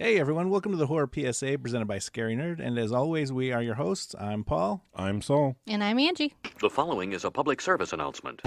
Hey everyone, welcome to the Horror PSA presented by Scary Nerd, and as always, we are your hosts. I'm Paul. I'm Saul. And I'm Angie. The following is a public service announcement.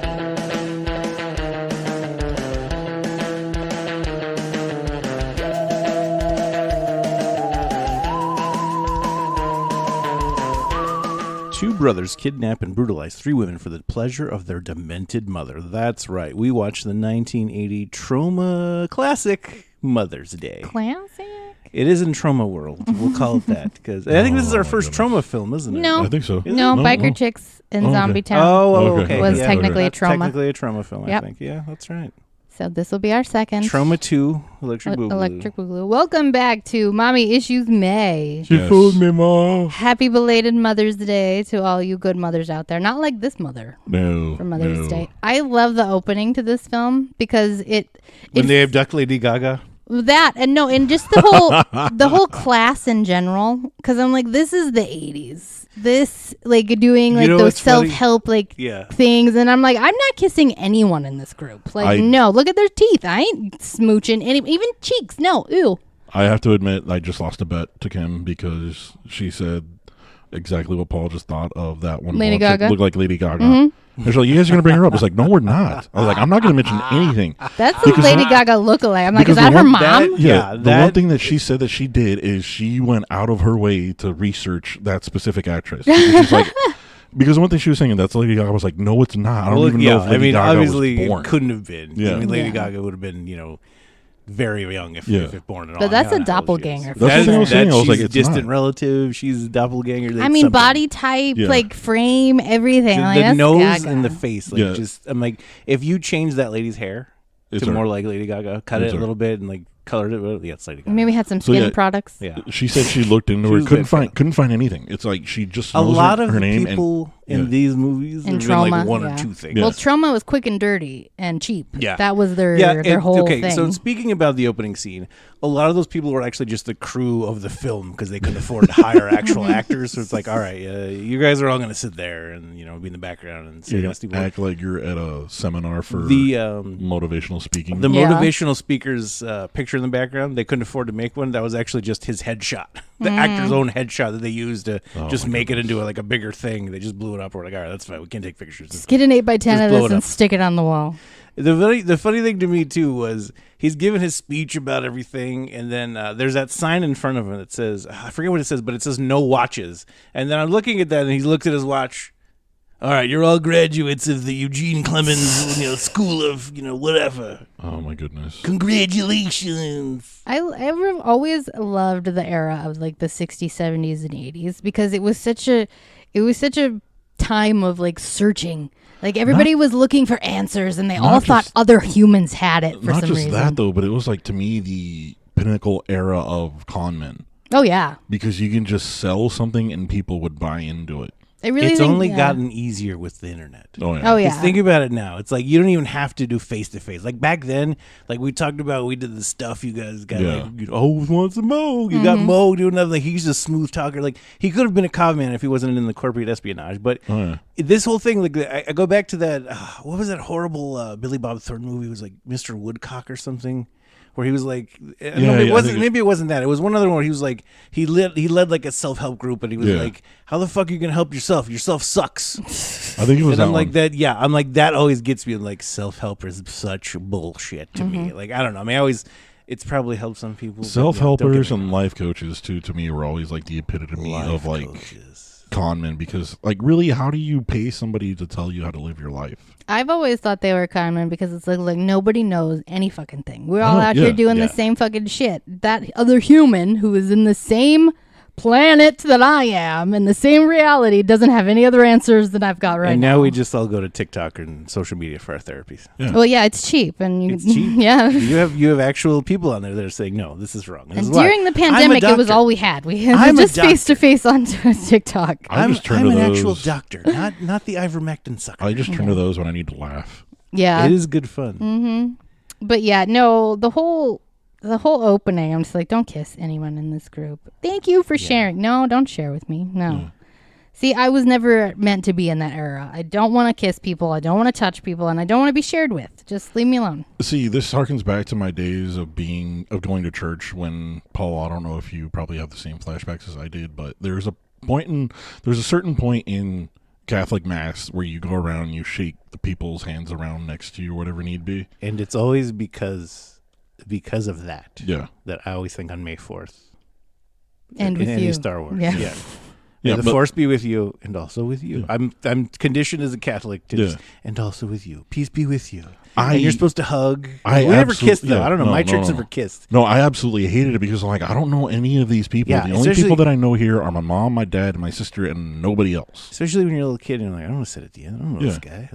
Two brothers kidnap and brutalize three women for the pleasure of their demented mother. That's right. We watched the 1980 Trauma classic Mother's Day. Classic? It is in Trauma World. We'll call it that because I think this is our first Trauma film, isn't it? No. I think so. No, Biker Chicks in Oh, okay. Zombie Town. Oh, Okay. okay. Was Yeah, technically a that's Trauma. Technically a Trauma film, Yep. I think. Yeah, that's right. So this will be our second. Trauma 2, Electric Boogaloo. Electric Boogaloo. Welcome back to Mommy Issues May. She fooled me, Ma. Happy belated Mother's Day to all you good mothers out there. Not like this mother No. for Mother's no. Day. I love the opening to this film because When it's they abduct Lady Gaga. that and just the whole class in general. Because I'm like, this is the 80s. This like doing like You know those what's funny? self-help like Yeah. things, and I'm like, I'm not kissing anyone in this group. Like, no, look at their teeth. I ain't smooching any, even cheeks. No, ew. I have to admit, I just lost a bet to Kim because she said exactly what Paul just thought of that one. Lady blonde chick Gaga? looked like Lady Gaga. She's like, you guys are going to bring her up. It's like, no, we're not. I was like, I'm not going to mention anything. That's a Lady Gaga lookalike. I'm like, is because that the her one- mom? Yeah, the one thing that she said that she did is she went out of her way to research that specific actress. She's like, because one thing she was saying, that's Lady Gaga. I was like, no, it's not. I don't even know if Lady Gaga obviously was born. it couldn't have been. Yeah. I mean, Lady Yeah. Gaga would have been, very young if born at all. But that's I a don't know how old she doppelganger is. for That's what I was saying. I was she's like, a it's distant not. relative. She's a doppelganger. I that's mean, something. body type, Yeah. like frame, everything. The, Like, the that's nose Gaga. and the face. Like, Yeah. I'm like, if you change that lady's hair It's to her. more like Lady Gaga, cut It's it a her. little bit and like colored it. Well, yeah, it's Lady Gaga. Maybe had some So, skin yeah. products. Yeah. She said she looked into She her, was couldn't find anything. It's like she just A knows lot her, of her the name people and, in these movies In have been like Trauma, one yeah. or two things. Yeah. Well, Trauma was quick and dirty and cheap. Yeah. That was their and- whole okay, thing. so speaking about the opening scene, a lot of those people were actually just the crew of the film because they couldn't afford to hire actual actors. So it's like, all right, you guys are all going to sit there and be in the background and say you're nasty gonna words. act like you're at a seminar for The motivational speaking. the Yeah. motivational speaker's picture in the background, they couldn't afford to make one. That was actually just his headshot, the actor's own headshot that they used to just make it into a bigger thing. They just blew it up. We're like, all right, that's fine. We can't take pictures. Just get an 8x10 Just of blow this it and up. stick it on the wall. The funny thing to me too was he's giving his speech about everything, and then there's that sign in front of him that says, I forget what it says, but it says no watches. And then I'm looking at that, and he looks at his watch. All right, you're all graduates of the Eugene Clemens, School of, whatever. Oh my goodness. Congratulations. I've always loved the era of like the 60s, 70s, and 80s because it was such a time of like searching. Like everybody was looking for answers, and they all thought just- other humans had it for Not some just reason. that though, but it was like to me the pinnacle era of con men Oh yeah, because you can just sell something and people would buy into it. I really It's think, only yeah. gotten easier with the internet. Oh yeah. Oh yeah. Just think about it now. It's like you don't even have to do face to face. Like back then, like we talked about, we did the stuff. You guys got Yeah. like, who wants a Mo? You got Mo doing nothing. Like, he's a smooth talker. Like he could have been a con man if he wasn't in the corporate espionage. But Oh, yeah. this whole thing, like I go back to that. What was that horrible Billy Bob Thornton movie? It was like Mr. Woodcock or something. Where he was like, no, it I wasn't. think Maybe it wasn't that. It was one other one where he was like, he led like a self help group, and he was Yeah. like, "How the fuck are you gonna help yourself? Yourself sucks." I think it was And that I'm like one. that. Yeah, I'm like that. Always gets me. Like self help is such bullshit to me. Like I don't know. I mean, it's probably helped some people. but, Self don't get helpers me and wrong. life coaches too. To me, were always like the epitome Life of like coaches. con men because like really, how do you pay somebody to tell you how to live your life? I've always thought they were con men because it's like nobody knows any fucking thing. We're all out yeah, here doing yeah. the same fucking shit. That other human who is in the same planet that I am in the same reality doesn't have any other answers than I've got right and now. now we just all go to TikTok and social media for our therapies. Yeah. Well, yeah, it's cheap, and you, It's cheap. yeah. You have actual people on there that are saying, no, this is wrong. This And is why. during the I'm a pandemic, it was doctor. all we had. We I'm had a just face to face on TikTok. I just turn I'm to an those. actual doctor, not the ivermectin sucker. I just turn to those when I need to laugh. Yeah, It is good fun. but yeah, no, the whole opening, I'm just like, don't kiss anyone in this group. Thank you for sharing. No, don't share with me. No. See, I was never meant to be in that era. I don't want to kiss people. I don't want to touch people, and I don't want to be shared with. Just leave me alone. See, this harkens back to my days of going to church when, Paul, I don't know if you probably have the same flashbacks as I did, but there's a certain point in Catholic Mass where you go around and you shake the people's hands around next to you or whatever need be. And it's always because of that. Yeah. That I always think on May 4th. And with any you. Star Wars. Yeah. Yeah. Yeah, May the Force be with you, and also with you. Yeah. I'm conditioned as a Catholic to just, and also with you. Peace be with you. And you're supposed to hug. We never kissed, though. I don't know. My church never kissed. No, I absolutely hated it because I'm like, I don't know any of these people. Yeah, the only people that I know here are my mom, my dad, my sister, and nobody else. Especially when you're a little kid and you're like, I don't want to sit at the end. I don't know this guy.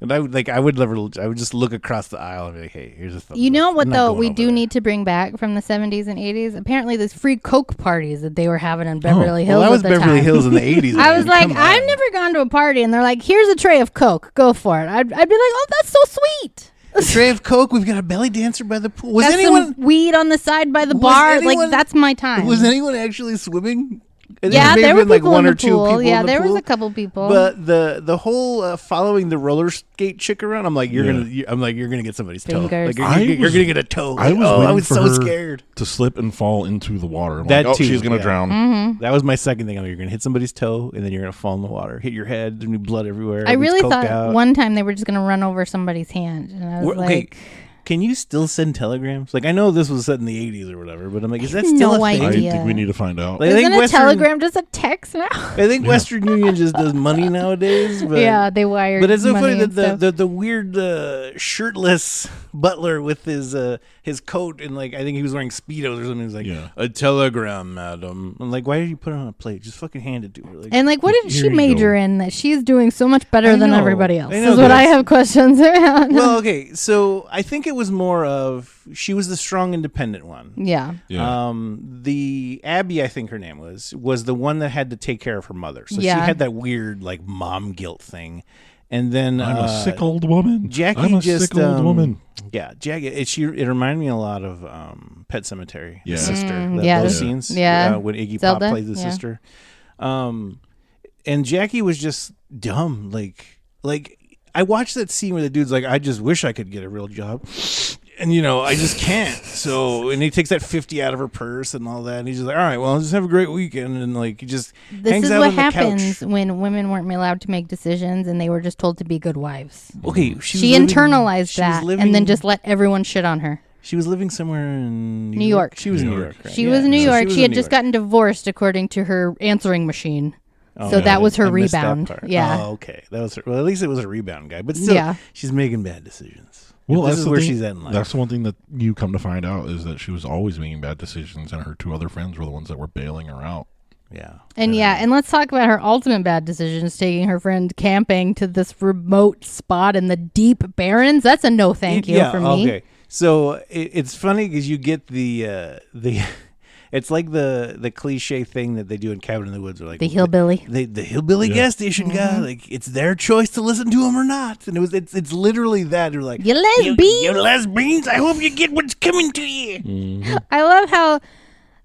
And I would just look across the aisle and be like, hey, here's a thumbs You know up. what, I'm not though, going we over do there. need to bring back from the 70s and 80s? Apparently, there's free Coke parties that they were having in Beverly Hills Well, that was at the Beverly time. Hills in the 80s. I was man. like, Come I've on. never gone to a party, and they're like, here's a tray of Coke. Go for it. I'd be like, oh, that's so sweet. A tray of Coke. We've got a belly dancer by the pool. Was Got anyone some weed on the side by the was bar. anyone- Like, that's my time. Was anyone actually swimming? I think Yeah, may there have were been like people one in or the two pool. people. Yeah, in the there was pool. a couple people. But the whole following the roller skate chick around, I'm like, you're Yeah. gonna get somebody's toe. Fingers. Like you're gonna get a toe. I was I waiting was for so her scared. to slip and fall into the water. I'm That like, too, she's gonna yeah. drown. Mm-hmm. That was my second thing. I'm like, you're gonna hit somebody's toe, and then you're gonna fall in the water, hit your head, there's gonna be blood everywhere. I really everything's thought coked out. one time they were just going to run over somebody's hand. And I was Okay, like, can you still send telegrams? Like I know this was set in the 80s or whatever, but I'm like, is that I have still no a thing? I idea. think we need to find out. Like, I isn't think a Western- telegram just a text now? I think Western Union just does money nowadays. But, Yeah, they wired But it's so money funny and that stuff. the weird shirtless butler with his coat and like I think he was wearing Speedos or something. He's like, Yeah. a telegram, madam. I'm like, why did you put it on a plate? Just fucking hand it to her. Like, And like, what did Here she you major go. in that she's doing so much better I than know. everybody else? I know Is what I this. have questions around. well, okay, so I think it was more of she was the strong, independent one. yeah. Yeah. The Abby, I think her name was the one that had to take care of her mother. So Yeah. she had that weird like mom guilt thing. And then I'm a sick old woman. Jackie I'm a just sick old woman. Yeah, Jackie. It reminded me a lot of Pet Cemetery. Yeah. The sister. yeah. Those Yeah. scenes. Yeah. When Iggy Zelda, Pop plays the yeah. sister. And Jackie was just dumb. Like I watched that scene where the dude's like, I just wish I could get a real job. And I just can't. So, and he takes that 50 out of her purse and all that. And he's just like, all right, well, just have a great weekend. And like, he just This hangs is out what on the happens couch. when women weren't allowed to make decisions and they were just told to be good wives. Okay, She internalized that and then just let everyone shit on her. She was living somewhere in New York. She was in New New York. York. Right? She was in New So York. was She in had New just York. gotten divorced, according to her answering machine. Oh, So that was her I missed that rebound. part. Yeah. Oh, okay. That was her. Well, at least it was a rebound guy. But still, Yeah. she's making bad decisions. Well, this that's is the where thing- she's at in life. That's the one thing that you come to find out is that she was always making bad decisions, and her two other friends were the ones that were bailing her out. yeah. And and let's talk about her ultimate bad decisions, taking her friend camping to this remote spot in the deep barrens. That's a no thank you Yeah, for me. Okay. So it's funny because you get the it's like the cliche thing that they do in Cabin in the Woods, or like The hillbilly. the hillbilly gas station guy. Like it's their choice to listen to him or not, and it's literally that. You're like, You lesbians. you lesbians. I hope you get what's coming to you. I love how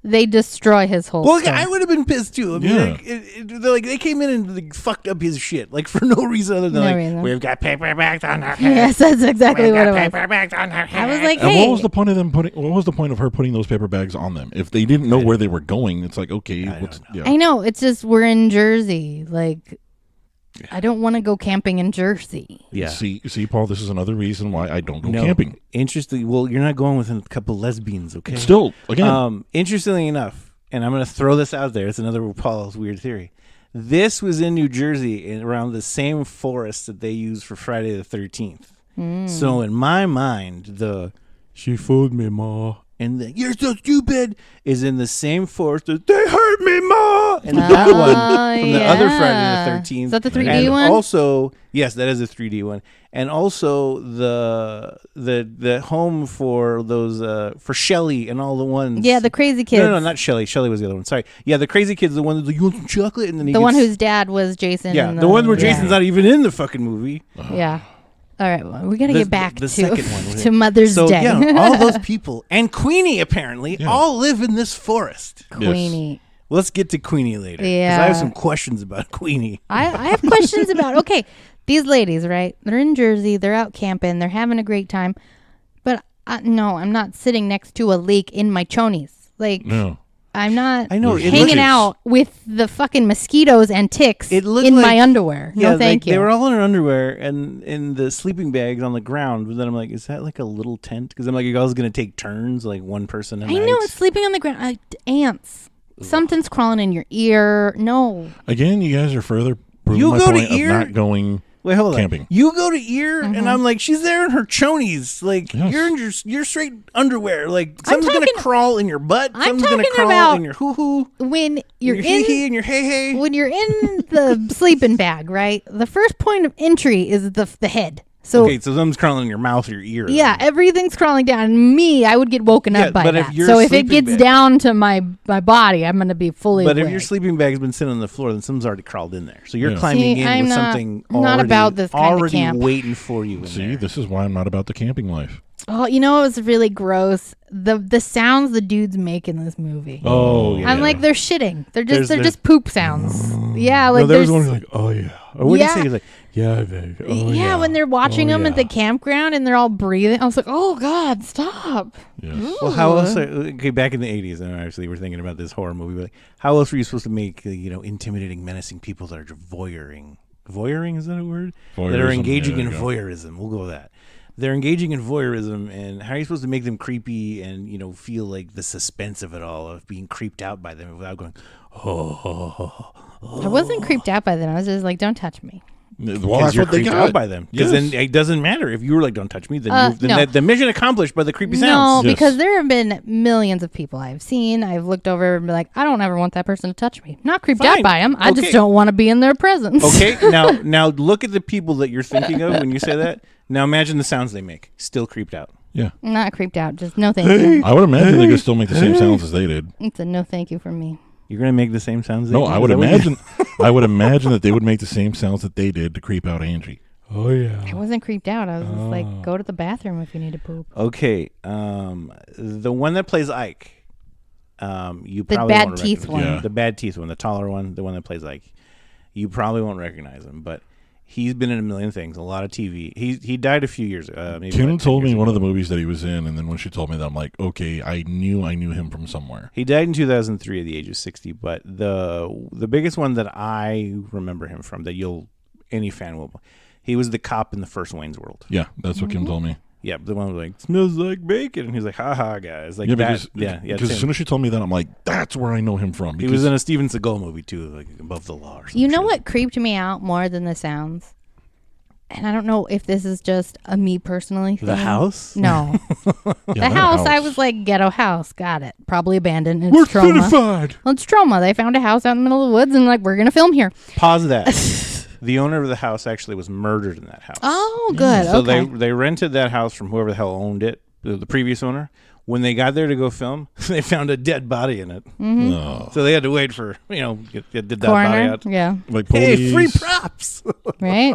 they destroy his whole Well, story. I would have been pissed too. I mean, Yeah. they're like they came in and like, fucked up his shit, like for no reason other than No like reason. we've got paperbacks on our head. Yes, that's exactly We've what it got was. paperbacks on our head. I was like, And hey, what was the point of them putting? What was the point of her putting those paper bags on them? If they didn't know where they were going, it's like okay, I know, it's just we're in Jersey. Like, I don't want to go camping in Jersey. yeah. See, Paul. This is another reason why I don't go No. camping. Interesting. Well, you're not going with a couple lesbians, okay? Still, again, Interestingly enough, and I'm going to throw this out there. It's another Paul's weird theory. This was in New Jersey, around the same forest that they use for Friday the 13th. So in my mind, she fooled me, Ma, and the you're so stupid is in the same forest as they hurt me, Ma, and the other one from the other Friday the 13th. Is that the 3D and one? Also, yes, that is a 3D one, and also the home for those for Shelly and all the ones. Yeah, the crazy kids. No, not Shelly. Shelly was the other one. Sorry. Yeah, the crazy kid's the one that's like, you want some chocolate, and then he The one gets- whose dad was Jason. yeah, in the one where yeah. Jason's not even in the fucking movie. Yeah. All right, well, we got to The- get back the to second one. to Mother's So Day. yeah, all those people and Queenie apparently all live in this forest. Queenie. Let's get to Queenie later. 'Cause Yeah. I have some questions about Queenie. I have questions about, okay, these ladies, right? They're in Jersey. They're out camping. They're having a great time. But no, I'm not sitting next to a lake in my chonies. Like, No. I'm not I know, it hanging looks- out with the fucking mosquitoes and ticks It looked in like- my underwear. No, thank you. They were all in their underwear and in the sleeping bags on the ground. But then I'm like, is that like a little tent? Because I'm like, you guys going to take turns, like one person a I night? know, it's sleeping on the ground. Ants. Something's crawling in your ear. No. Again, you guys are further proving You my go to point of ear- not going. Wait, hold camping. on. You go to ear, Mm-hmm. and I'm like, she's there in her chonies. Like, Yes. you're in your straight underwear. Like, something's going to talking- crawl in your butt. I'm Something's going to talking crawl about in your hoo-hoo. When you're your hee-hee in and your hey-hey. when you're in the sleeping bag, right? The first point of entry is the head. So Okay, so something's crawling in your mouth or your ear. yeah, everything's crawling down. Me, I would get woken Yeah, up by but if that. you're So if it sleeping gets bag- down to my body, I'm gonna be fully But if awake. your sleeping bag's been sitting on the floor, then something's already crawled in there. So you're Yeah. climbing See, in I'm with not- something I'm not already, about this kind of already camp. waiting for you in See, there. this is why I'm not about the camping life. Oh, you know what was really gross? The sounds the dudes make in this movie. Oh, yeah. I'm like, they're shitting. They're There's- just there's- poop sounds. Yeah, No, like there was there's one who's like, oh yeah, Or what did Yeah. he say? He's like, yeah, babe. Oh, yeah, when they're watching Oh, them at yeah. the campground and they're all breathing. I was like, oh God, stop. Yes. well, how else? Okay, back in the 80s, and obviously we're thinking about this horror movie, but like, how else were you supposed to make, intimidating, menacing people that are voyeuring? Voyeuring, is that a word? That are Voyeurism, engaging yeah, in there you go. voyeurism. We'll go with that. They're engaging in voyeurism, and how are you supposed to make them creepy and, feel like the suspense of it all, of being creeped out by them without going, oh. I wasn't creeped out by them. I was just like, don't touch me. Well, Because that's you're what they creeped got out by them. Because Yes. then it doesn't matter if you were like, "Don't touch me." Then, no. the mission accomplished by the creepy No, sounds. Yes. because there have been millions of people I've seen. I've looked over and be like, I don't ever want that person to touch me. Not creeped Fine. out by them. I Okay. just don't want to be in their presence. Okay, now look at the people that you're thinking of when you say that. Now imagine the sounds they make. Still creeped out. Yeah, Not creeped out. Just no thank you. I would imagine they could still make the same sounds as they did. It's a no thank you from me. You're gonna make the same sounds. They No, do? I Is would that what you- imagine. I would imagine that they would make the same sounds that they did to creep out Angie. Oh yeah. I wasn't creeped out. I was just like, go to the bathroom if you need to poop. Okay, the one that plays Ike. You The probably bad won't teeth recognize- one. Yeah. The bad teeth one, the taller one, the one that plays Ike. You probably won't recognize him, but he's been in a million things, a lot of TV. He died a few years ago. Maybe Kim about 10 told me years one ago. of the movies that he was in, and then when she told me that, I'm like, okay, I knew him from somewhere. He died in 2003 at the age of 60, but the biggest one that I remember him from, that any fan will, he was the cop in the first Wayne's World. Yeah, that's what Kim told me. Yeah, the one was like, smells like bacon, and he's like, haha, guys, like Yeah, that. because It's as him. soon as she told me that, I'm like, that's where I know him from. He Because was in a Steven Seagal movie too, like Above the Law or something. You know what creeped me out more than the sounds? And I don't know if this is just a me personally thing. The house? No. yeah, The that house, I was like, ghetto house. Got it. Probably abandoned. It's We're trauma. certified. Well, it's trauma. They found a house out in the middle of the woods and like, we're going to film here. Pause that. The owner of the house actually was murdered in that house. Oh, good. So okay. they rented that house from whoever the hell owned it, the previous owner. When they got there to go film, they found a dead body in it. Oh, So they had to wait for, get the dead body Corner. out. Yeah. like Hey, police. free props. Right?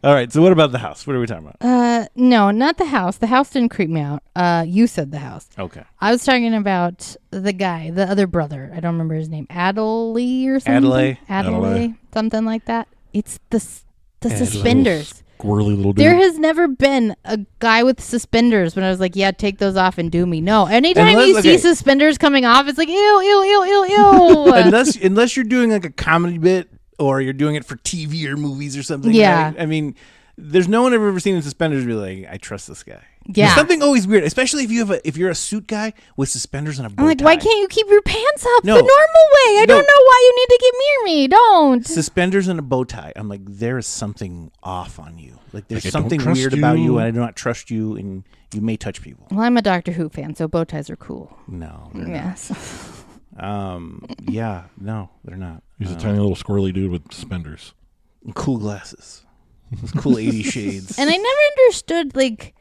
All right, so what about the house? What are we talking about? No, not the house. The house didn't creep me out. You said the house. Okay. I was talking about the guy, the other brother. I don't remember his name. Adelaide or something? Adelaide. Adelaide. Something like that. It's the suspenders. Squirrely little dude. There has never been a guy with suspenders when I was like, yeah, take those off and do me. No. Anytime Unless- you see okay. suspenders coming off, it's like, ew, ew, ew, ew, ew. unless you're doing like a comedy bit or you're doing it for TV or movies or something. Yeah. Right? I mean, there's no one I've ever seen in suspenders be like, I trust this guy. Yeah. There's something always weird, especially if you're a suit guy with suspenders and a bow I'm like, tie. why can't you keep your pants up No. the normal way? I No. don't know why you need to get near me. Don't. suspenders and a bow tie? I'm like, there is something off on you. Like there's Like, I don't something trust weird about you, you. and I do not trust you, and you may touch people. Well, I'm a Doctor Who fan, so bow ties are cool. No, they're Yes. not. Yeah, no, they're not. He's a tiny little squirrely dude with suspenders. Cool glasses. Those cool 80 shades. And I never understood like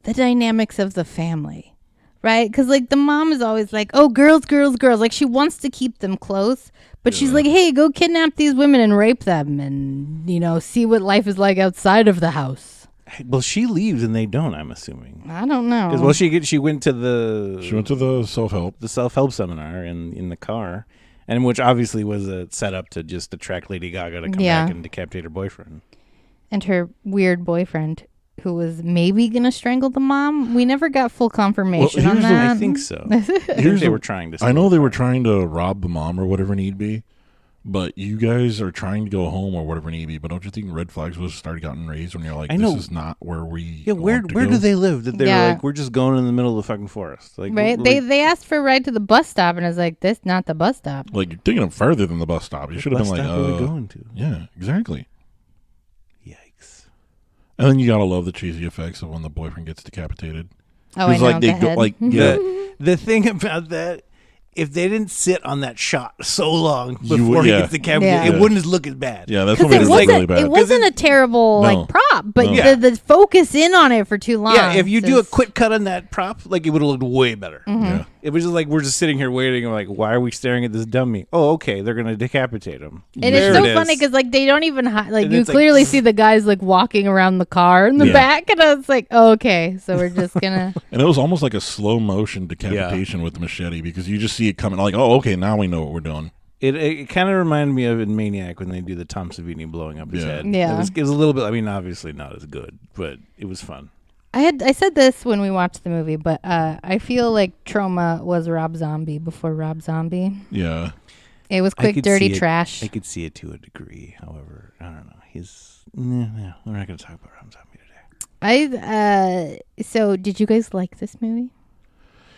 the dynamics of the family, right? Because like the mom is always like, "Oh, girls, girls, girls." Like she wants to keep them close, but she's like, "Hey, go kidnap these women and rape them, and see what life is like outside of the house." Well, she leaves and they don't. I'm assuming. I don't know. 'Cause, well, she went to the self-help. the self-help seminar in the car, and which obviously was a setup to just attract Lady Gaga to come back and decapitate her boyfriend. And her weird boyfriend, who was maybe gonna strangle the mom. We never got full confirmation on that. I think so. I think they were trying to. I know they were trying to rob the mom or whatever need be, but you guys are trying to go home or whatever need be. But don't you think red flags was started getting raised when you're like, this is not where we? Yeah, where do they live? That they were like, we're just going in the middle of the fucking forest. Like, right? They asked for a ride to the bus stop, and I was like, this not the bus stop. Like you're taking them further than the bus stop. You should have been like, where are we going to? Yeah, exactly. Yikes! And then you gotta love the cheesy effects of when the boyfriend gets decapitated. Oh, I know. Like they go, like yeah. The thing about that, if they didn't sit on that shot so long before he gets decapitated, it wouldn't look as bad. Yeah, that's what made it look really bad. It wasn't a terrible prop, but No. the focus in on it for too long. Yeah, if you do a quick cut on that prop, like it would have looked way better. Yeah. It was just like we're just sitting here waiting. And like, why are we staring at this dummy? Oh, okay, they're gonna decapitate him. And it's so funny because like they don't even like you it's clearly see the guys like walking around the car in the back, and I was like, oh, okay, so we're just gonna. And it was almost like a slow motion decapitation with the machete because you just see it coming. Like, oh, okay, now we know what we're doing. It kind of reminded me of in Maniac when they do the Tom Savini blowing up his head. Yeah, it was a little bit. I mean, obviously not as good, but it was fun. I said this when we watched the movie, but I feel like Trauma was Rob Zombie before Rob Zombie. Yeah. It was quick, dirty trash. I could see it to a degree. However, I don't know. No, we're not going to talk about Rob Zombie today. So did you guys like this movie?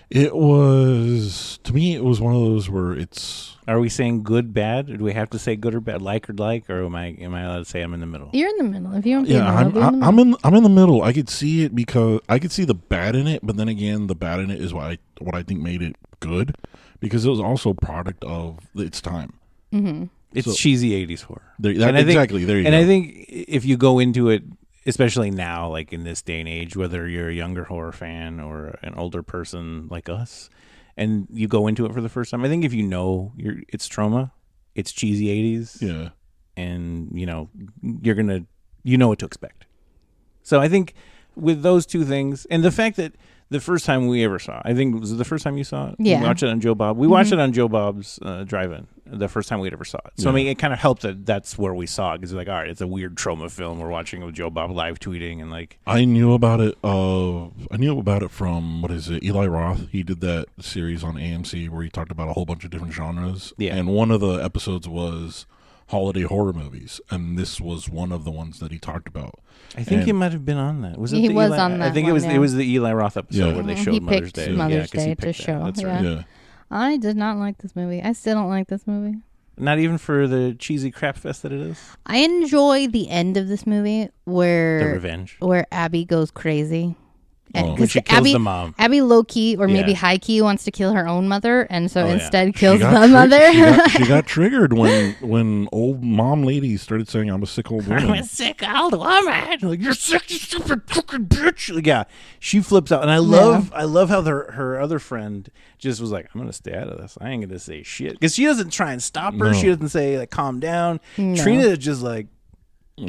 It was, to me, it was one of those where it's... Are we saying good, bad? Or do we have to say good or bad, like, or am I allowed to say I'm in the middle? You're in the middle. If you don't, I'm in the middle. I could see it because I could see the bad in it, but then again, the bad in it is what I think made it good because it was also a product of its time. Mm-hmm. It's cheesy 80s horror. Exactly. There you go. And I think if you go into it, especially now, like in this day and age, whether you're a younger horror fan or an older person like us, and you go into it for the first time, I think if you know it's Trauma, it's cheesy 80s, yeah, and you're gonna what to expect. So I think with those two things, and the fact that the first time we ever saw it, I think was it the first time you saw it? Yeah. We watched it on Joe Bob. We watched it on Joe Bob's drive-in the first time we'd ever saw it. So, I mean, it kind of helped that that's where we saw it because it's like, all right, it's a weird Trauma film. We're watching it with Joe Bob live tweeting and like... I knew about it from, what is it, Eli Roth. He did that series on AMC where he talked about a whole bunch of different genres. Yeah. And one of the episodes was holiday horror movies, and this was one of the ones that he talked about. I think he might have been on that. Was it? He the was Eli? on that. I think it was the Eli Roth episode where they showed he Mother's picked Day. Mother's 'cause Day he picked to that. show. That's Yeah. right. Yeah. I did not like this movie. I still don't like this movie. Not even for the cheesy crap fest that it is. I enjoy the end of this movie The where revenge. Abby goes crazy. And When she kills the mom. Abby low key or maybe Yeah. high key wants to kill her own mother, and so Oh, yeah. instead kills She the got mother. She got triggered when old mom lady started saying, "I'm a sick old woman." I'm a sick old woman. Like, you're sick, you stupid fucking bitch. Like, yeah, she flips out, and I love how her other friend just was like, "I'm gonna stay out of this. I ain't gonna say shit," because she doesn't try and stop her. No. She doesn't say like, "Calm down." No. Trina is just like.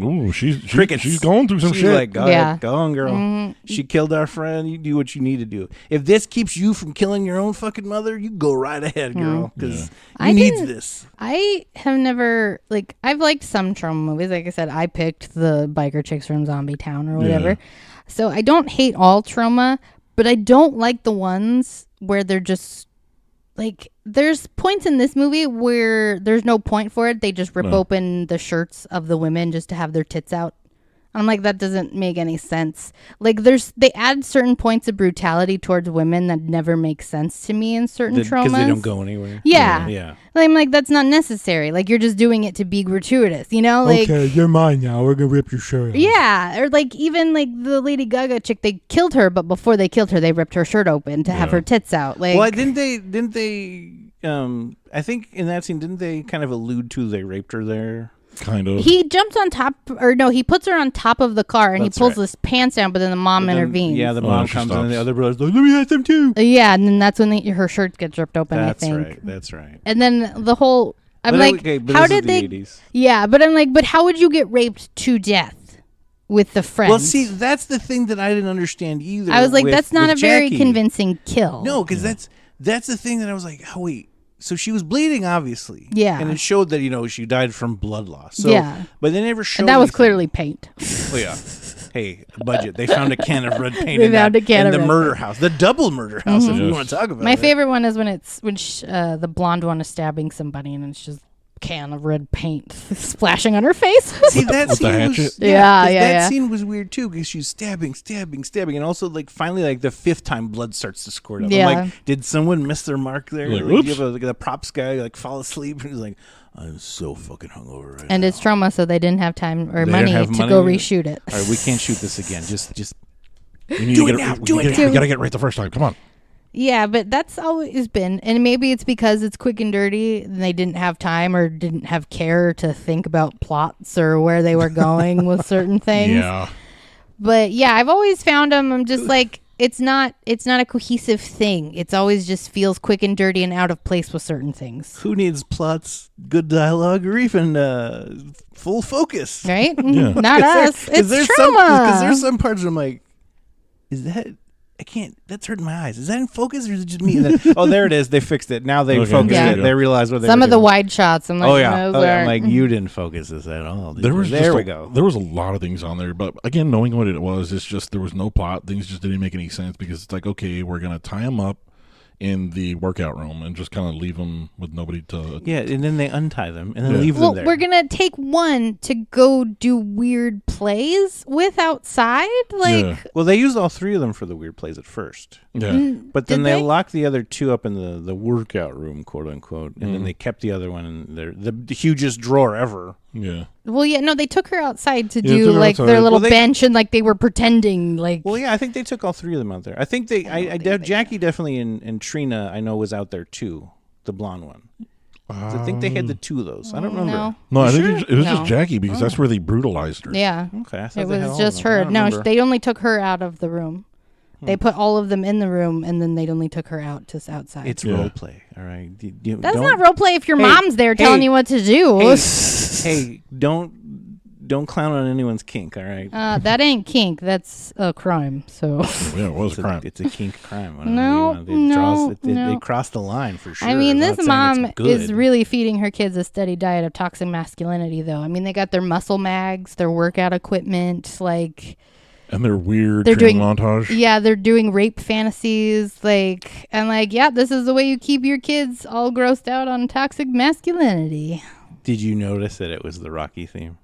Ooh, she's Crickets. going through some She's shit. like, go Yeah. ahead, go on, girl. Mm-hmm. She killed our friend. You do what you need to do. If this keeps you from killing your own fucking mother, you go right ahead, girl, because I you need didn't- this. I have never I've liked some Trauma movies. Like I said, I picked the biker chicks from Zombie Town or whatever. Yeah. So I don't hate all Trauma, but I don't like the ones where they're just like there's points in this movie where there's no point for it. They just rip open the shirts of the women just to have their tits out. I'm like, that doesn't make any sense. Like they add certain points of brutality towards women that never make sense to me in certain traumas. Because they don't go anywhere. Yeah. Yeah. I'm like, that's not necessary. Like, you're just doing it to be gratuitous, you know? Like, Okay, you're mine now. We're gonna rip your shirt off. yeah. Or like even like the Lady Gaga chick, they killed her, but before they killed her, they ripped her shirt open to have her tits out. Like, Well, didn't they? I think in that scene, didn't they kind of allude to they raped her there? Kind of. he jumps on top, or no, he puts her on top of the car and That's he pulls right. his pants down, but then the mom But then- intervenes. Yeah, the Oh, mom she comes in and the stops. other brother's like, let me have them too. Yeah, and then that's when her shirt gets ripped open, That's I think. right. That's right. And then the whole, I'm But like, okay, but how this is did they? the 80s. Yeah, but I'm like, but how would you get raped to death with the friend. Well, see, that's the thing that I didn't understand either. I was like, with- that's not a with very Jackie. convincing kill. No, because that's the thing that I was like, oh wait. So she was bleeding, obviously. Yeah. And it showed that she died from blood loss. So, Yeah. But they never showed. and that was anything. clearly paint. Oh yeah. Hey, budget. They found a can of red paint They in, found that, a can in of the red murder house, the double murder house. If we Yes. want to talk about My it. favorite one is when the blonde one is stabbing somebody and it's just a can of red paint splashing on her face. See, that With the scene hatchet? was Yeah, 'cause yeah, that yeah. scene was weird too because she's stabbing, and also like finally like the fifth time blood starts to squirt up. Yeah. I'm like, did someone miss their mark there? Like, Like, oops. you have the props guy like fall asleep and he's like, I'm so fucking hungover right And now. it's trauma, so they didn't have time or They money didn't have to money go to- reshoot it. All right, we can't shoot this again. Just We need Do to it get now, we do it get now. We gotta get it right the first time. Come on. Yeah, but that's always been, and maybe it's because it's quick and dirty and they didn't have time or didn't have care to think about plots or where they were going with certain things. Yeah. But yeah, I've always found them. I'm just like, it's not a cohesive thing. It's always just feels quick and dirty and out of place with certain things. who needs plots, good dialogue, or even full focus? Right? Yeah. Not us. It's Because trauma. there's some parts where I'm like, is that? I can't. That's hurting my eyes. Is that in focus or is it just me? And then, oh, there it is. They fixed it. Now they Okay, focused there it. you They go. realized what they Some were of the doing. wide shots. I'm like, Oh yeah. those Oh, yeah. I'm aren't- like, you didn't focus this at all. did There you? was there just we a, go. There was a lot of things on there, but again, knowing what it was, it's just there was no plot. Things just didn't make any sense because it's like, okay, we're gonna tie them up in the workout room and just kind of leave them with nobody to. Yeah, and then they untie them and then Yeah. leave Well, them there. we're gonna take one to go do weird plays with outside. Like, Yeah. Well, they used all three of them for the weird plays at first, Yeah. but then Did they they? locked the other two up in the workout room, quote unquote, and then they kept the other one in the hugest drawer ever. Yeah. well, yeah, no, they took her outside to Yeah, they do took her like outside. their little Well, they- bench and like they were pretending like. Well, yeah, I think they took all three of them out there. I think Jackie definitely and Trina I know was out there too, the blonde one. So I think they had the two of those. I don't remember. No. No, I think it was No. just Jackie because that's where they brutalized her. Yeah. Okay, I thought It they had was all just of them. I her. don't No, remember. they only took her out of the room. They put all of them in the room, and then they only took her out to outside. It's Yeah. role play, all right. That's don't- not role play if your Hey, mom's there telling hey, you what to do. Hey, don't clown on anyone's kink, all right? That ain't kink. That's a crime. So Yeah, it was It's a crime. It's a kink crime. Whatever No, you want. It draws, no. it crossed the line for sure. I mean, I'm this not saying mom it's good. is really feeding her kids a steady diet of toxic masculinity, though. I mean, they got their muscle mags, their workout equipment, like. And their weird They're training doing- montage. Yeah, they're doing rape fantasies, like, and like, yeah, this is the way you keep your kids all grossed out on toxic masculinity. Did you notice that it was the Rocky theme?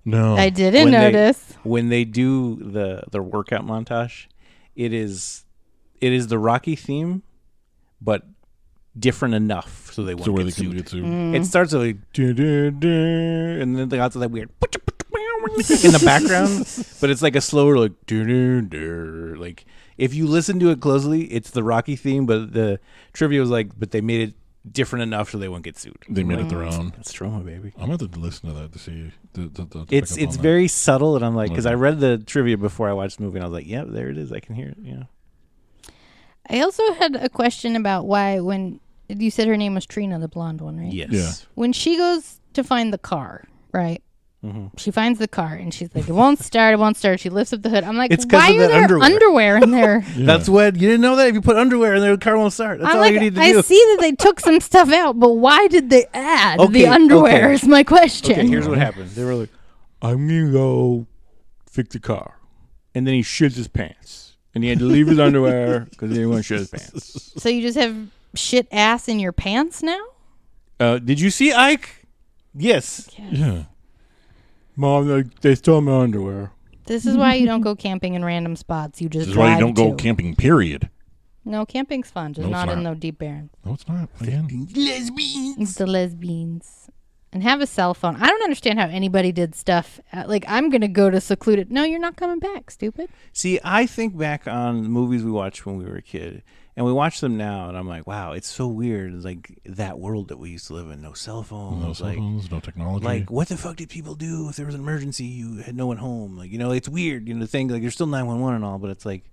No. I didn't When they- notice. When they do the workout montage, it is the Rocky theme, but different enough so they won't So where get they can sued. get to. Mm. It starts with like, and then they got to that weird in the background, but it's like a slower like like if you listen to it closely, it's the Rocky theme, but the trivia was like, but they made it different enough so they won't get sued. They made it their own. That's trauma, baby. I'm going to listen to that to see. To It's pick up on that. very subtle, and I'm like, because I Okay. read the trivia before I watched the movie, and I was like, yeah, there it is. I can hear it. Yeah. I also had a question about why, when you said her name was Trina, the blonde one, right? Yes. Yeah. When she goes to find the car, right? Mm-hmm. She finds the car and she's like, it won't start, it won't start. She lifts up the hood. I'm like, It's 'cause why of are the there underwear. underwear in there? Yeah. That's what you didn't know that if you put underwear in there, the car won't start. That's I'm all like, you need to I do. see that they took some stuff out, but why did they add Okay, the underwear? okay. Is my question. Okay, here's what happened. They were like, I'm gonna go fix the car. and then he shits his pants, and he had to leave his underwear because he didn't want to shit his pants. So you just have shit ass in your pants now? Did you see Ike? Yes. Yeah. Mom, they stole my underwear. This is why you don't go camping in random spots. You just This is why you drive don't go to. camping, period. No, camping's fun, just No, it's not in not. no deep barrens. No, it's not. Again. It's the lesbians. And have a cell phone. I don't understand how anybody did stuff. Like, I'm going to go to secluded. No, you're not coming back, stupid. See, I think back on the movies we watched when we were a kid, and we watch them now, and I'm like, wow, it's so weird. It's like that world that we used to live in. No cell phones. No cell like, phones, no technology. like, what the fuck did people do if there was an emergency? You had no one home. Like, it's weird. To think like there's still 911 and all, but it's like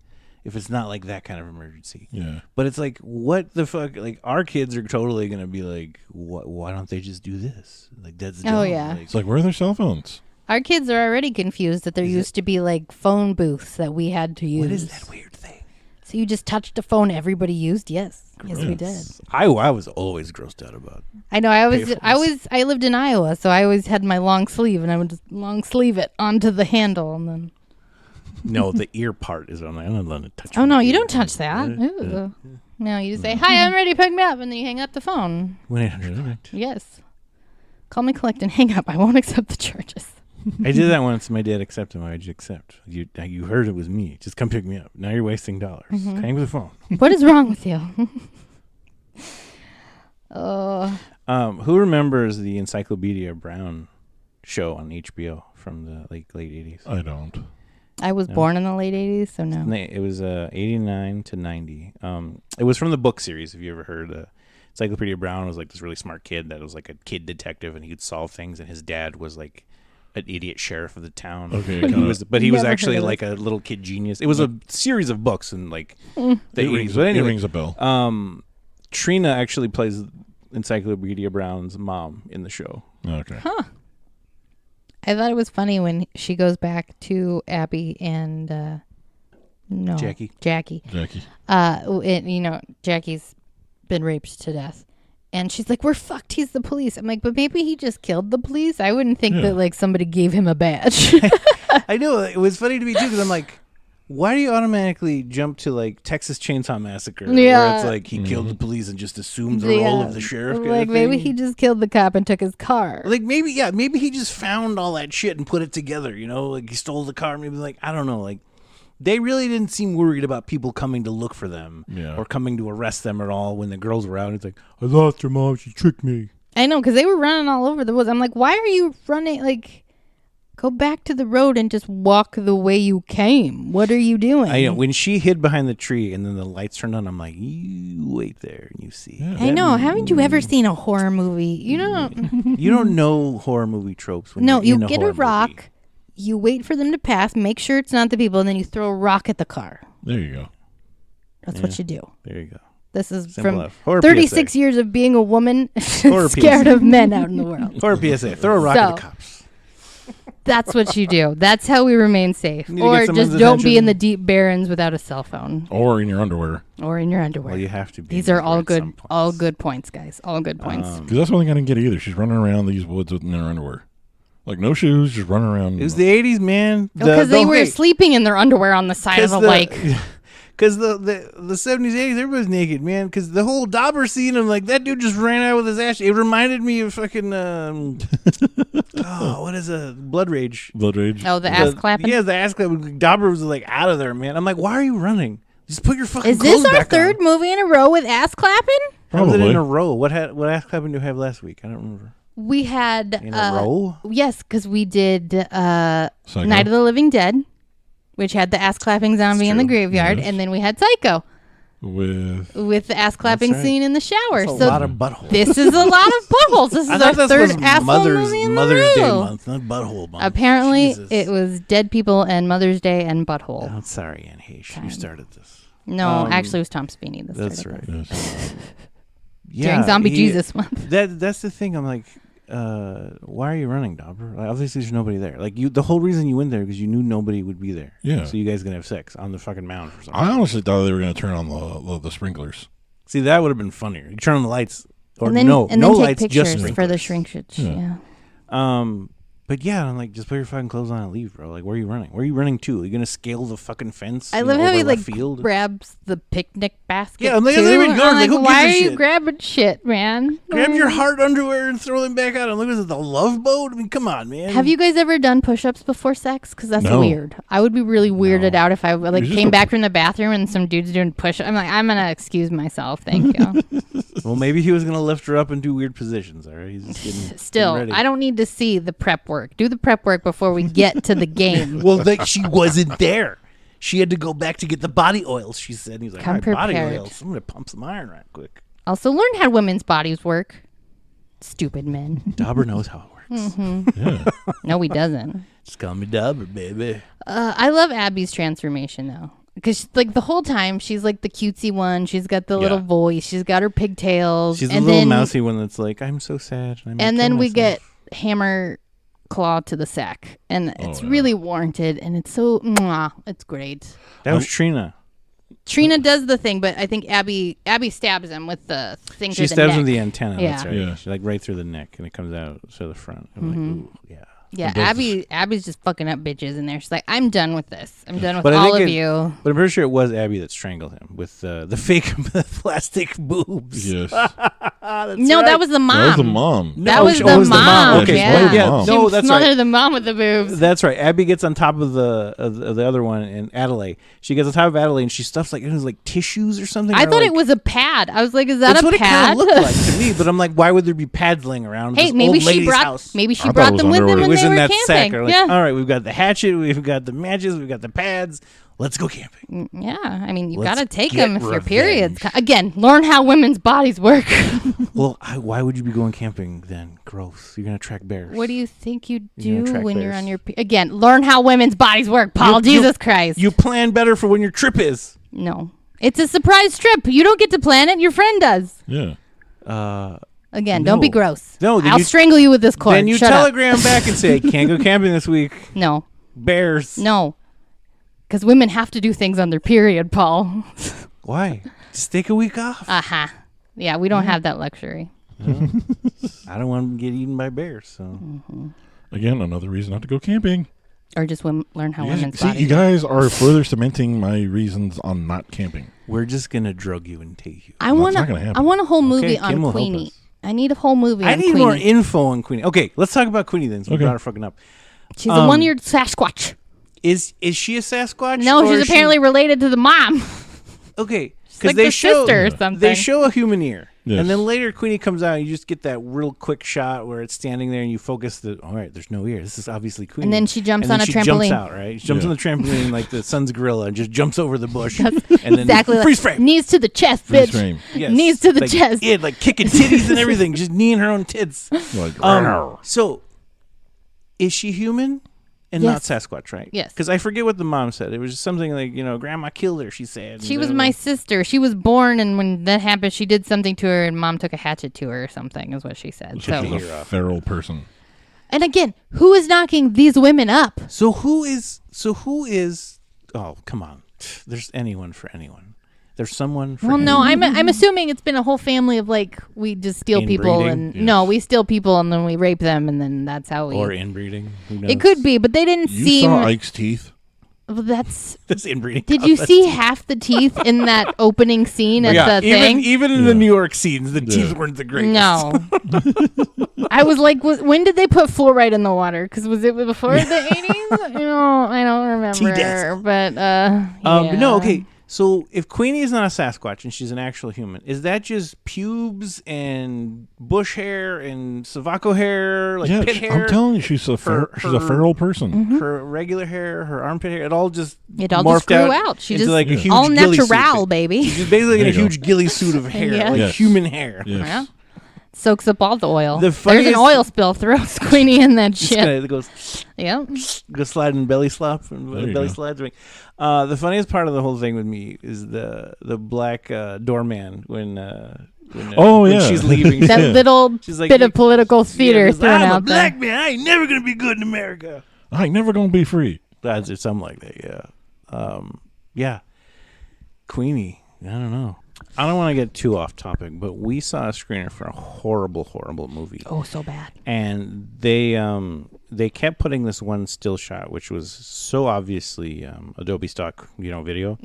if it's not like that kind of emergency. yeah. But it's like, what the fuck? Like, our kids are totally gonna be like, what? Why don't they just do this? Like, that's dumb. Oh, yeah. Like, It's like, where are their cell phones? Our kids are already confused that there used to be like phone booths that we had to use. What is that weird thing? So you just touched a phone everybody used? Yes. Yes, we did. I was always grossed out about. I know. I lived in Iowa, so I always had my long sleeve, and I would just long sleeve it onto the handle, and then. No, the ear part is on. I'm not letting it touch. Oh no, my you ear. don't touch that. Ooh. No, you just say, "Hi, I'm ready. Pick me up," and then you hang up the phone. 1-800. Yes. Call me, collect, and hang up. I won't accept the charges. I did that once. My dad accepted. Why did you accept? You heard it was me. Just come pick me up. Now you're wasting dollars. Hang up the phone. What is wrong with you? Oh. Who remembers the Encyclopedia Brown show on HBO from the late 80s? I don't. I was born in the late 80s, so no. It was 89 to 90. It was from the book series. Have you ever heard? Encyclopedia Brown was like this really smart kid that was like a kid detective, and he would solve things. And his dad was like an idiot sheriff of the town. Okay, but he was Never actually heard of like a little kid genius. It was a series of books in like the 80s. But It anyway, rings a bell. Trina actually plays Encyclopedia Brown's mom in the show. Okay. I thought it was funny when she goes back to Abby and Jackie. Jackie. Jackie's been raped to death. And she's like, "We're fucked. He's the police." I'm like, "But maybe he just killed the police." I wouldn't think that like somebody gave him a badge. I know. It was funny to me too because I'm like, why do you automatically jump to like Texas Chainsaw Massacre, where Yeah. it's like he killed the police and just assumes the role of the sheriff? kind Like of maybe thing? he just killed the cop and took his car. Like maybe he just found all that shit and put it together. You know, like he stole the car. Maybe like I don't know. Like they really didn't seem worried about people coming to look for them or coming to arrest them at all when the girls were out. It's like I lost her, Mom. She tricked me. I know, because they were running all over the woods. I'm like, why are you running? Like, go back to the road and just walk the way you came. What are you doing? I know when she hid behind the tree and then the lights turned on. I'm like, you wait there and you see. I know. Haven't you ever seen a horror movie? You don't. You don't know horror movie tropes. When No, you're you in get a horror rock. movie. You wait for them to pass. Make sure it's not the people, and then you throw a rock at the car. There you go. That's what you do. There you go. This is Simple from enough. Horror 36 PSA. years of being a woman Horror scared PSA. of men out in the world. Horror PSA. Throw a rock at the So- cops. That's what you do. That's how we remain safe. You need to Or get someone's just don't be attention. in the deep barrens without a cell phone Or in your underwear. or in your underwear. Well, you have to be. These are all at good, some points. all good points, guys. All good points. Because that's one thing I didn't get either. She's running around these woods in her underwear. Like no shoes, just running around. It was the 80s, man. Because they were sleeping in their underwear on the side of the lake. Because the 70s, 80s, everybody's naked, man. Because the whole Dauber scene, I'm like, that dude just ran out with his ass. It reminded me of fucking, what is Blood Rage. Blood Rage. Oh, the ass clapping. Yeah, the ass clapping. Dauber was like out of there, man. I'm like, why are you running? Just put your fucking Is clothes this our back third on. movie in a row with ass clapping? How was it Probably. in a row? What ass clapping do you have last week? I don't remember. We had In a row? Yes, because we did Psycho. Night of the Living Dead, which had the ass clapping zombie in the true. graveyard, Yes. and then we had Psycho With the ass clapping right. scene in the shower. That's a So lot of buttholes. this is a lot of buttholes. This I is our thought third this was asshole movie in Mother's the Day row. month, not butthole month. Apparently, Jesus. it was dead people and Mother's Day and butthole. Oh, sorry, Anne Heche. You started this. No, actually, it was Tom Spini. That That's started right. this. Yeah, During Zombie he- Jesus month. That's the thing. I'm like, why are you running, Dauber? Like, obviously, there's nobody there. Like the whole reason you went there because you knew nobody would be there. Yeah. So you guys gonna have sex on the fucking mound or something. I honestly thought they were going to turn on the sprinklers. See, that would have been funnier. You turn on the lights, or And then, no and no then take lights, pictures just for the sprinklers. shrinkage. Yeah. But yeah, I'm like, just put your fucking clothes on and leave, bro. Like, where are you running? Where are you running to? Are you gonna scale the fucking fence? I love how over he left like field? grabs the picnic basket. Yeah, I'm like, too. I'm not even going. I'm Like, who gives why a are you shit? grabbing shit, man? Grab your heart underwear and throw them back out. And look, is it the Love Boat? I mean, come on, man. Have you guys ever done push-ups before sex? Because that's No. weird. I would be really weirded out if I like You just came don't- back from the bathroom and some dude's doing push-ups. I'm like, I'm gonna excuse myself, thank you. Well, maybe he was gonna lift her up and do weird positions. All right, he's just getting Still, getting ready. I don't need to see the prep work. Do the prep work before we get to the game. Well, like she wasn't there. She had to go back to get the body oils. She said. And he's like, Come all right, body prepared. oils. I'm gonna pump some iron right quick. Also, learn how women's bodies work. Stupid men. Dauber knows how it works. Yeah. No, he doesn't. Just call me Dauber, baby. I love Abby's transformation though, because like the whole time she's like the cutesy one. She's got the little voice. She's got her pigtails. She's the and little then, mousy one that's like, I'm so sad. And then we get Hammer claw to the sack, and it's yeah. really warranted, and it's so it's great. That was Trina. Trina does the thing, but I think Abby stabs him with the thing She through the stabs neck. him with the antenna. Yeah. That's right. Yeah. She, like right through the neck, and it comes out to the front. I'm like, ooh, yeah. Yeah, both- Abby's just fucking up bitches in there. She's like, I'm done with this. I'm done with But I all think of it- you. But I'm pretty sure it was Abby that strangled him with the fake plastic boobs. Yes. No, that was the mom. That was the mom. That No, was she- the oh, it was the mom. mom. Okay, yeah. well, yeah, She no, that's smothered right. the mom with the boobs. That's right. Abby gets on top of the other one, and Adelaide. She gets on top of Adelaide, and she stuffs it was like tissues or something. I or thought like, it was a pad. I was like, is that That's a what it pad? kind of looked like to me. But I'm like, why would there be pads laying around? Hey, this maybe old she lady's brought house? maybe she I thought brought it them was with them underwear. when It was they in were that camping. sack. Or like, yeah. all right, we've got the hatchet, we've got the matches, we've got the pads. Let's go camping. Yeah, I mean, you Let's gotta take get them if your revenge. periods. Again, learn how women's bodies work. Well, why would you be going camping then? Gross. You're gonna track bears. What do you think you You're gonna do track when you're bears. on your again? Learn how women's bodies work, Paul. You- Jesus Christ. You plan better for when your trip is. No, it's a surprise trip. You don't get to plan it. Your friend does. Yeah. Again, don't be No. gross. No, then I'll you- strangle you with this cord. Then you Shut up. telegram back and say, "Can't go camping this week. No, Bears." no, because women have to do things on their period, Paul. Why? Just take a week off. Aha. Yeah, we don't have that luxury. I don't want to get eaten by bears. So Again, another reason not to go camping. Or just learn how You guys, women's see, bodies you guys are further cementing my reasons on not camping. we're just gonna drug you and take you. I want not gonna happen. I want a whole movie Okay, on Kim will help Queenie. us. I need a whole movie I on need Queenie. more info on Queenie. Okay, let's talk about Queenie then. So we Okay. brought her fucking up. She's a one-eared Sasquatch. Is she a Sasquatch? No, or she's is she- related related to the mom. Okay, because like they the show sister or something. they show a human ear, Yes. and then later Queenie comes out, and you just get that real quick shot where it's standing there, and you focus the. All right, there's no ear. This is obviously Queenie. And then she jumps And then on a she trampoline. Jumps out, right? She jumps Yeah. on the trampoline like the sun's gorilla, and just jumps over the bush, and then Exactly. freeze frame. Knees to the chest, Freeze bitch. frame. Yes. Knees to the like, chest. Yeah, like kicking titties and everything, just kneeing her own tits. Like, So, is she human and Yes. not Sasquatch, right? Yes. Because I forget what the mom said. It was just something like, Grandma killed her, she said. She And was then- my sister. She was born, and when that happened, she did something to her, and mom took a hatchet to her or something, is what she said. she's So, a feral person. and again, who is knocking these women up? So who is? Oh, come on. There's anyone for anyone. There's someone for Well, no, anyone. I'm assuming it's been a whole family of like we just steal people, Inbreeding? and Yes. no, we steal people, and then we rape them, and then that's how we. Or inbreeding. Who knows? It could be, but they didn't You seem. saw Ike's teeth? Well, that's. That's inbreeding. Did you see half the teeth in that opening scene at Yeah, the thing? even in the New York scenes, the teeth weren't the greatest. No. I was like, when did they put fluoride in the water? Because was it before the 80s? I don't remember. T-desk. But, yeah. No, okay. So if Queenie is not a Sasquatch and she's an actual human, is that just pubes and bush hair and sovaco hair, like Yeah, pit hair? I'm telling you, she's a feral person. Her regular hair, her armpit hair, it all just It all morphed just grew out. She into just like a huge all ghillie suit. natural, baby. She's basically in There a you go. huge ghillie suit of hair, Yeah. like Yes. human hair. Yes. Yeah. Soaks up all the oil. The There's funniest- an oil spill. Throws Queenie in that Just shit. kinda, it goes Yep. sliding belly slop and There you belly go. slides. The funniest part of the whole thing with me is the black doorman when Oh, yeah. she's leaving. That Yeah. little She's like, bit of political theater goes, thrown I'm a out there. black man. I ain't never gonna be good in America. I ain't never gonna be free. That's or something like that. Yeah. Queenie. I don't know. I don't want to get too off topic, but we saw a screener for a horrible, horrible movie. Oh, so bad. And they kept putting this one still shot, which was so obviously Adobe stock, video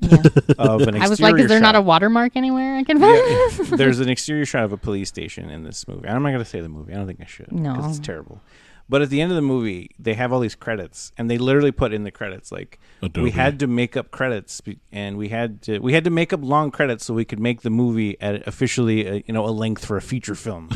of an exterior I was like, is there not a shot. watermark anywhere I can find? There's an exterior shot of a police station in this movie. I'm not going to say the movie. I don't think I should. No. Because it's terrible. But at the end of the movie, they have all these credits, and they literally put in the credits like Adobe. we had to make up credits, and we had to make up long credits so we could make the movie at officially a length for a feature film.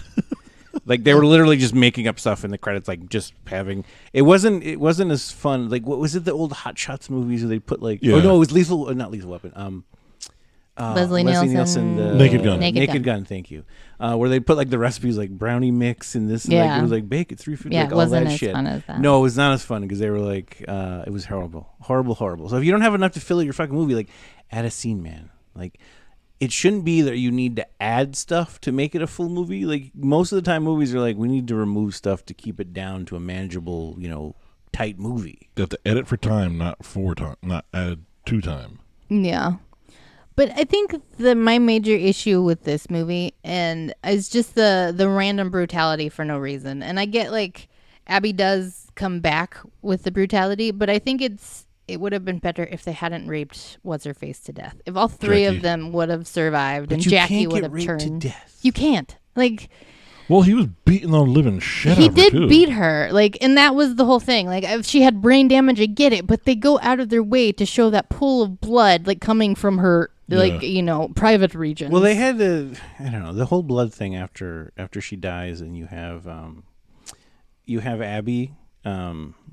Like they were literally just making up stuff in the credits, like just having. It wasn't as fun. Like what was it? The old Hot Shots movies where they put like. Yeah. Oh no, it was not Lethal Weapon. Leslie Nielsen. the Naked Gun. Naked Gun. Thank you. Where they put like the recipes like brownie mix and this. And, Yeah. like, it was like bake it 3 food. Yeah, like, it all wasn't that as shit. fun as that. No, it was not as fun because they were like it was horrible. So if you don't have enough to fill your fucking movie, like add a scene, man. Like it shouldn't be that you need to add stuff to make it a full movie. Like most of the time, movies are like, we need to remove stuff to keep it down to a manageable, tight movie. You have to edit for time, not for time, not add to time. Yeah. But I think my major issue with this movie is just the random brutality for no reason. And I get like Abby does come back with the brutality, but I think it would have been better if they hadn't raped what's-her-face to death. If all three Jackie. of them would have survived But and you Jackie can't would get have raped turned. to death. You can't. Like, Well, he was beating the living shit he out of her, did too. beat her. Like, and that was the whole thing. Like, if she had brain damage, I get it. But they go out of their way to show that pool of blood, like, coming from her, like, private region. Well, they had I don't know, the whole blood thing after she dies, and you have Abby.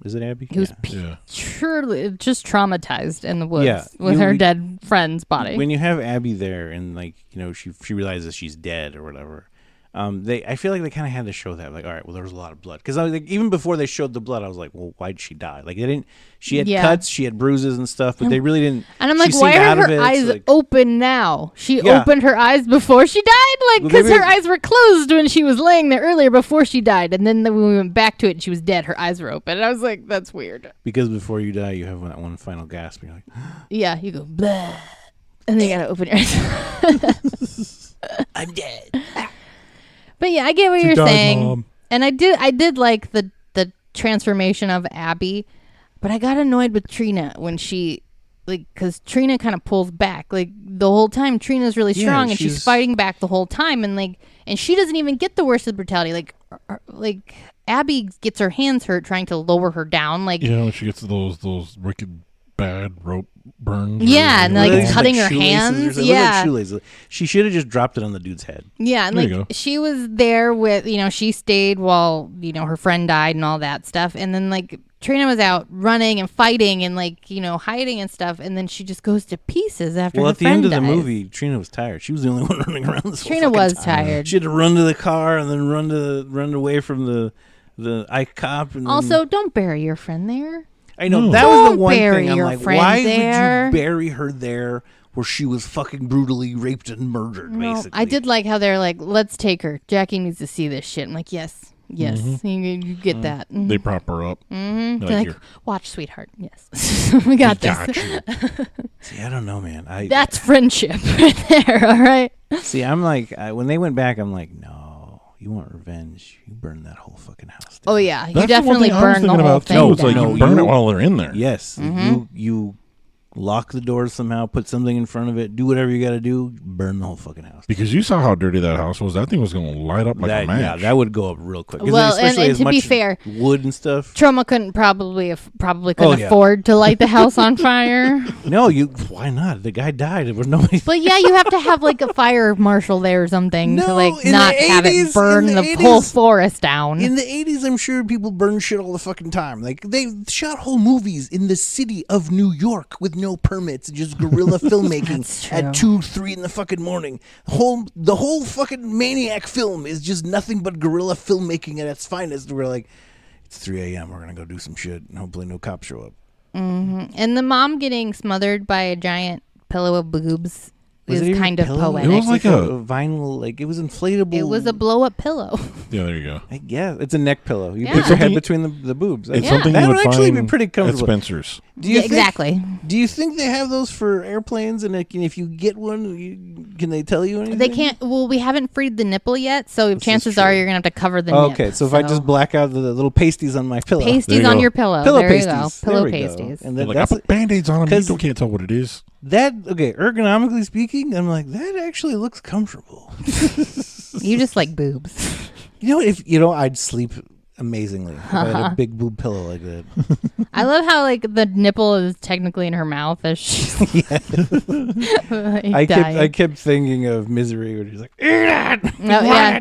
Is it Abby? Who's Yeah. surely just traumatized in the woods Yeah, with her dead friend's body. When you have Abby there, and like she realizes she's dead or whatever. I feel like they kind of had to show that, like, all right, well, there was a lot of blood, because I was like, even before they showed the blood, I was like, well, why'd she die? Like, they didn't. She had cuts, she had bruises and stuff, but they really didn't. And I'm she like, seemed why out are of her it, eyes like- open now? She Yeah. opened her eyes before she died? Like, Well, because maybe- her eyes were closed when she was laying there earlier before she died. And then when we went back to it and she was dead, her eyes were open. And I was like, that's weird. Because before you die, you have that one final gasp, and you're like, Yeah, you go, blah. And then you got to open your eyes. I'm dead. But yeah, I get what She you're died, saying. Mom. And I did like the transformation of Abby, but I got annoyed with Trina when she, like, because Trina kind of pulls back. Like, the whole time, Trina's really Yeah, strong, and she's she's- fighting back the whole time. And, like, and she doesn't even get the worst of the brutality. Like Abby gets her hands hurt trying to lower her down. Like, Yeah, when she gets those wicked bad rope burns. Yeah, and, like, Were they just, cutting her shoelaces or hands? something? It looked Yeah. like shoelaces. She should have just dropped it on the dude's head. yeah, and There like you go. she was there with, she stayed while, her friend died and all that stuff. And then, like, Trina was out running and fighting and, like, hiding and stuff. And then she just goes to pieces after Well, her at the friend end of the dies. movie, Trina was tired. She was the only one running around this whole Trina fucking was time. tired. She had to run to the car and then run away from the Ike cop. And then- Also, don't bury your friend there. I know No. that was the Don't one bury thing. I'm your like, friend why there. would you bury her there where she was fucking brutally raped and murdered? No, Basically, I did like how they're like, let's take her. Jackie needs to see this shit. I'm like, yes. You get that. Mhm. They prop her up. Mhm. Like, Like, "Here." watch, sweetheart. Yes, we got this. Got you. See, I don't know, man. That's friendship right there. All right. See, I'm like, when they went back, I'm like, no, you want revenge? You burn that whole fucking house down. Oh yeah, you That's the one definitely thing I was burn the thinking whole about, thing too. It's like down. No, you burn you- it while they're in there. Yes, you lock the doors somehow, put something in front of it, do whatever you got to do, burn the whole fucking house. Because you saw how dirty that house was. That thing was going to light up like a match. Yeah, that would go up real quick. 'Cause Well, and especially as to be much fair, wood and stuff. Trauma couldn't probably couldn't Oh, yeah. afford to light the house on fire. No, why not? The guy died. There was nobody. But yeah, you have to have like a fire marshal there or something to No, like in not the have 80s, it burn in the the whole 80s, forest down. In the 80s, I'm sure people burn shit all the fucking time. Like, they shot whole movies in the city of New York with no permits and just guerrilla filmmaking That's true. at 2, 3 in the fucking morning. The whole fucking Maniac film is just nothing but guerrilla filmmaking at its finest. We're like, it's 3 a.m. We're going to go do some shit and hopefully no cops show up. And the mom getting smothered by a giant pillow of boobs Was it is even kind a of pillow? poetic. It was like a- vinyl, like it was inflatable. It was a blow up pillow. Yeah, there you go. Yeah, it's a neck pillow. You Yeah. put It's your head something- between the boobs. It's Yeah. something That you would would actually be find pretty at comfortable. Spencer's. Do you Yeah, think, exactly. Do you think they have those for airplanes? And if you get one, can they tell you anything? They can't. Well, we haven't freed the nipple yet, so This is chances true. are you're gonna have to cover the nip. Okay, so if I just black out the little pasties on my pillow, There pasties you on go. your pillow. pillow there pasties, you go. There Pillow we go. pasties. And They're then like, I that's put Band-Aids on them. You 'cause- can't tell what it is. that. Okay, ergonomically speaking, I'm like that actually looks comfortable. You just like boobs. You know, I'd sleep amazingly if I had a big boob pillow like that. I love how like the nipple is technically in her mouth as she's like, I dying. kept thinking of Misery, where he's like, "Eat it, Oh, yeah.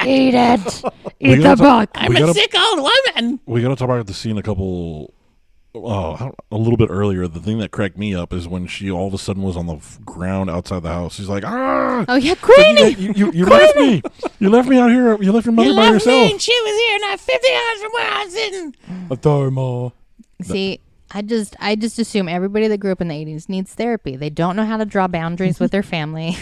Eat it. We Eat the gotta book. talk- we gotta- sick old woman." We got to talk about the scene a little bit earlier. The thing that cracked me up is when she all of a sudden was on the ground outside the house. She's like, ah! Oh yeah, Queenie. You left me. You left me out here. You left your mother by yourself. she was here, not 50 yards from where I was sitting. I'm sorry, Ma. See, I just assume everybody that grew up in the 80s needs therapy. They don't know how to draw boundaries with their family.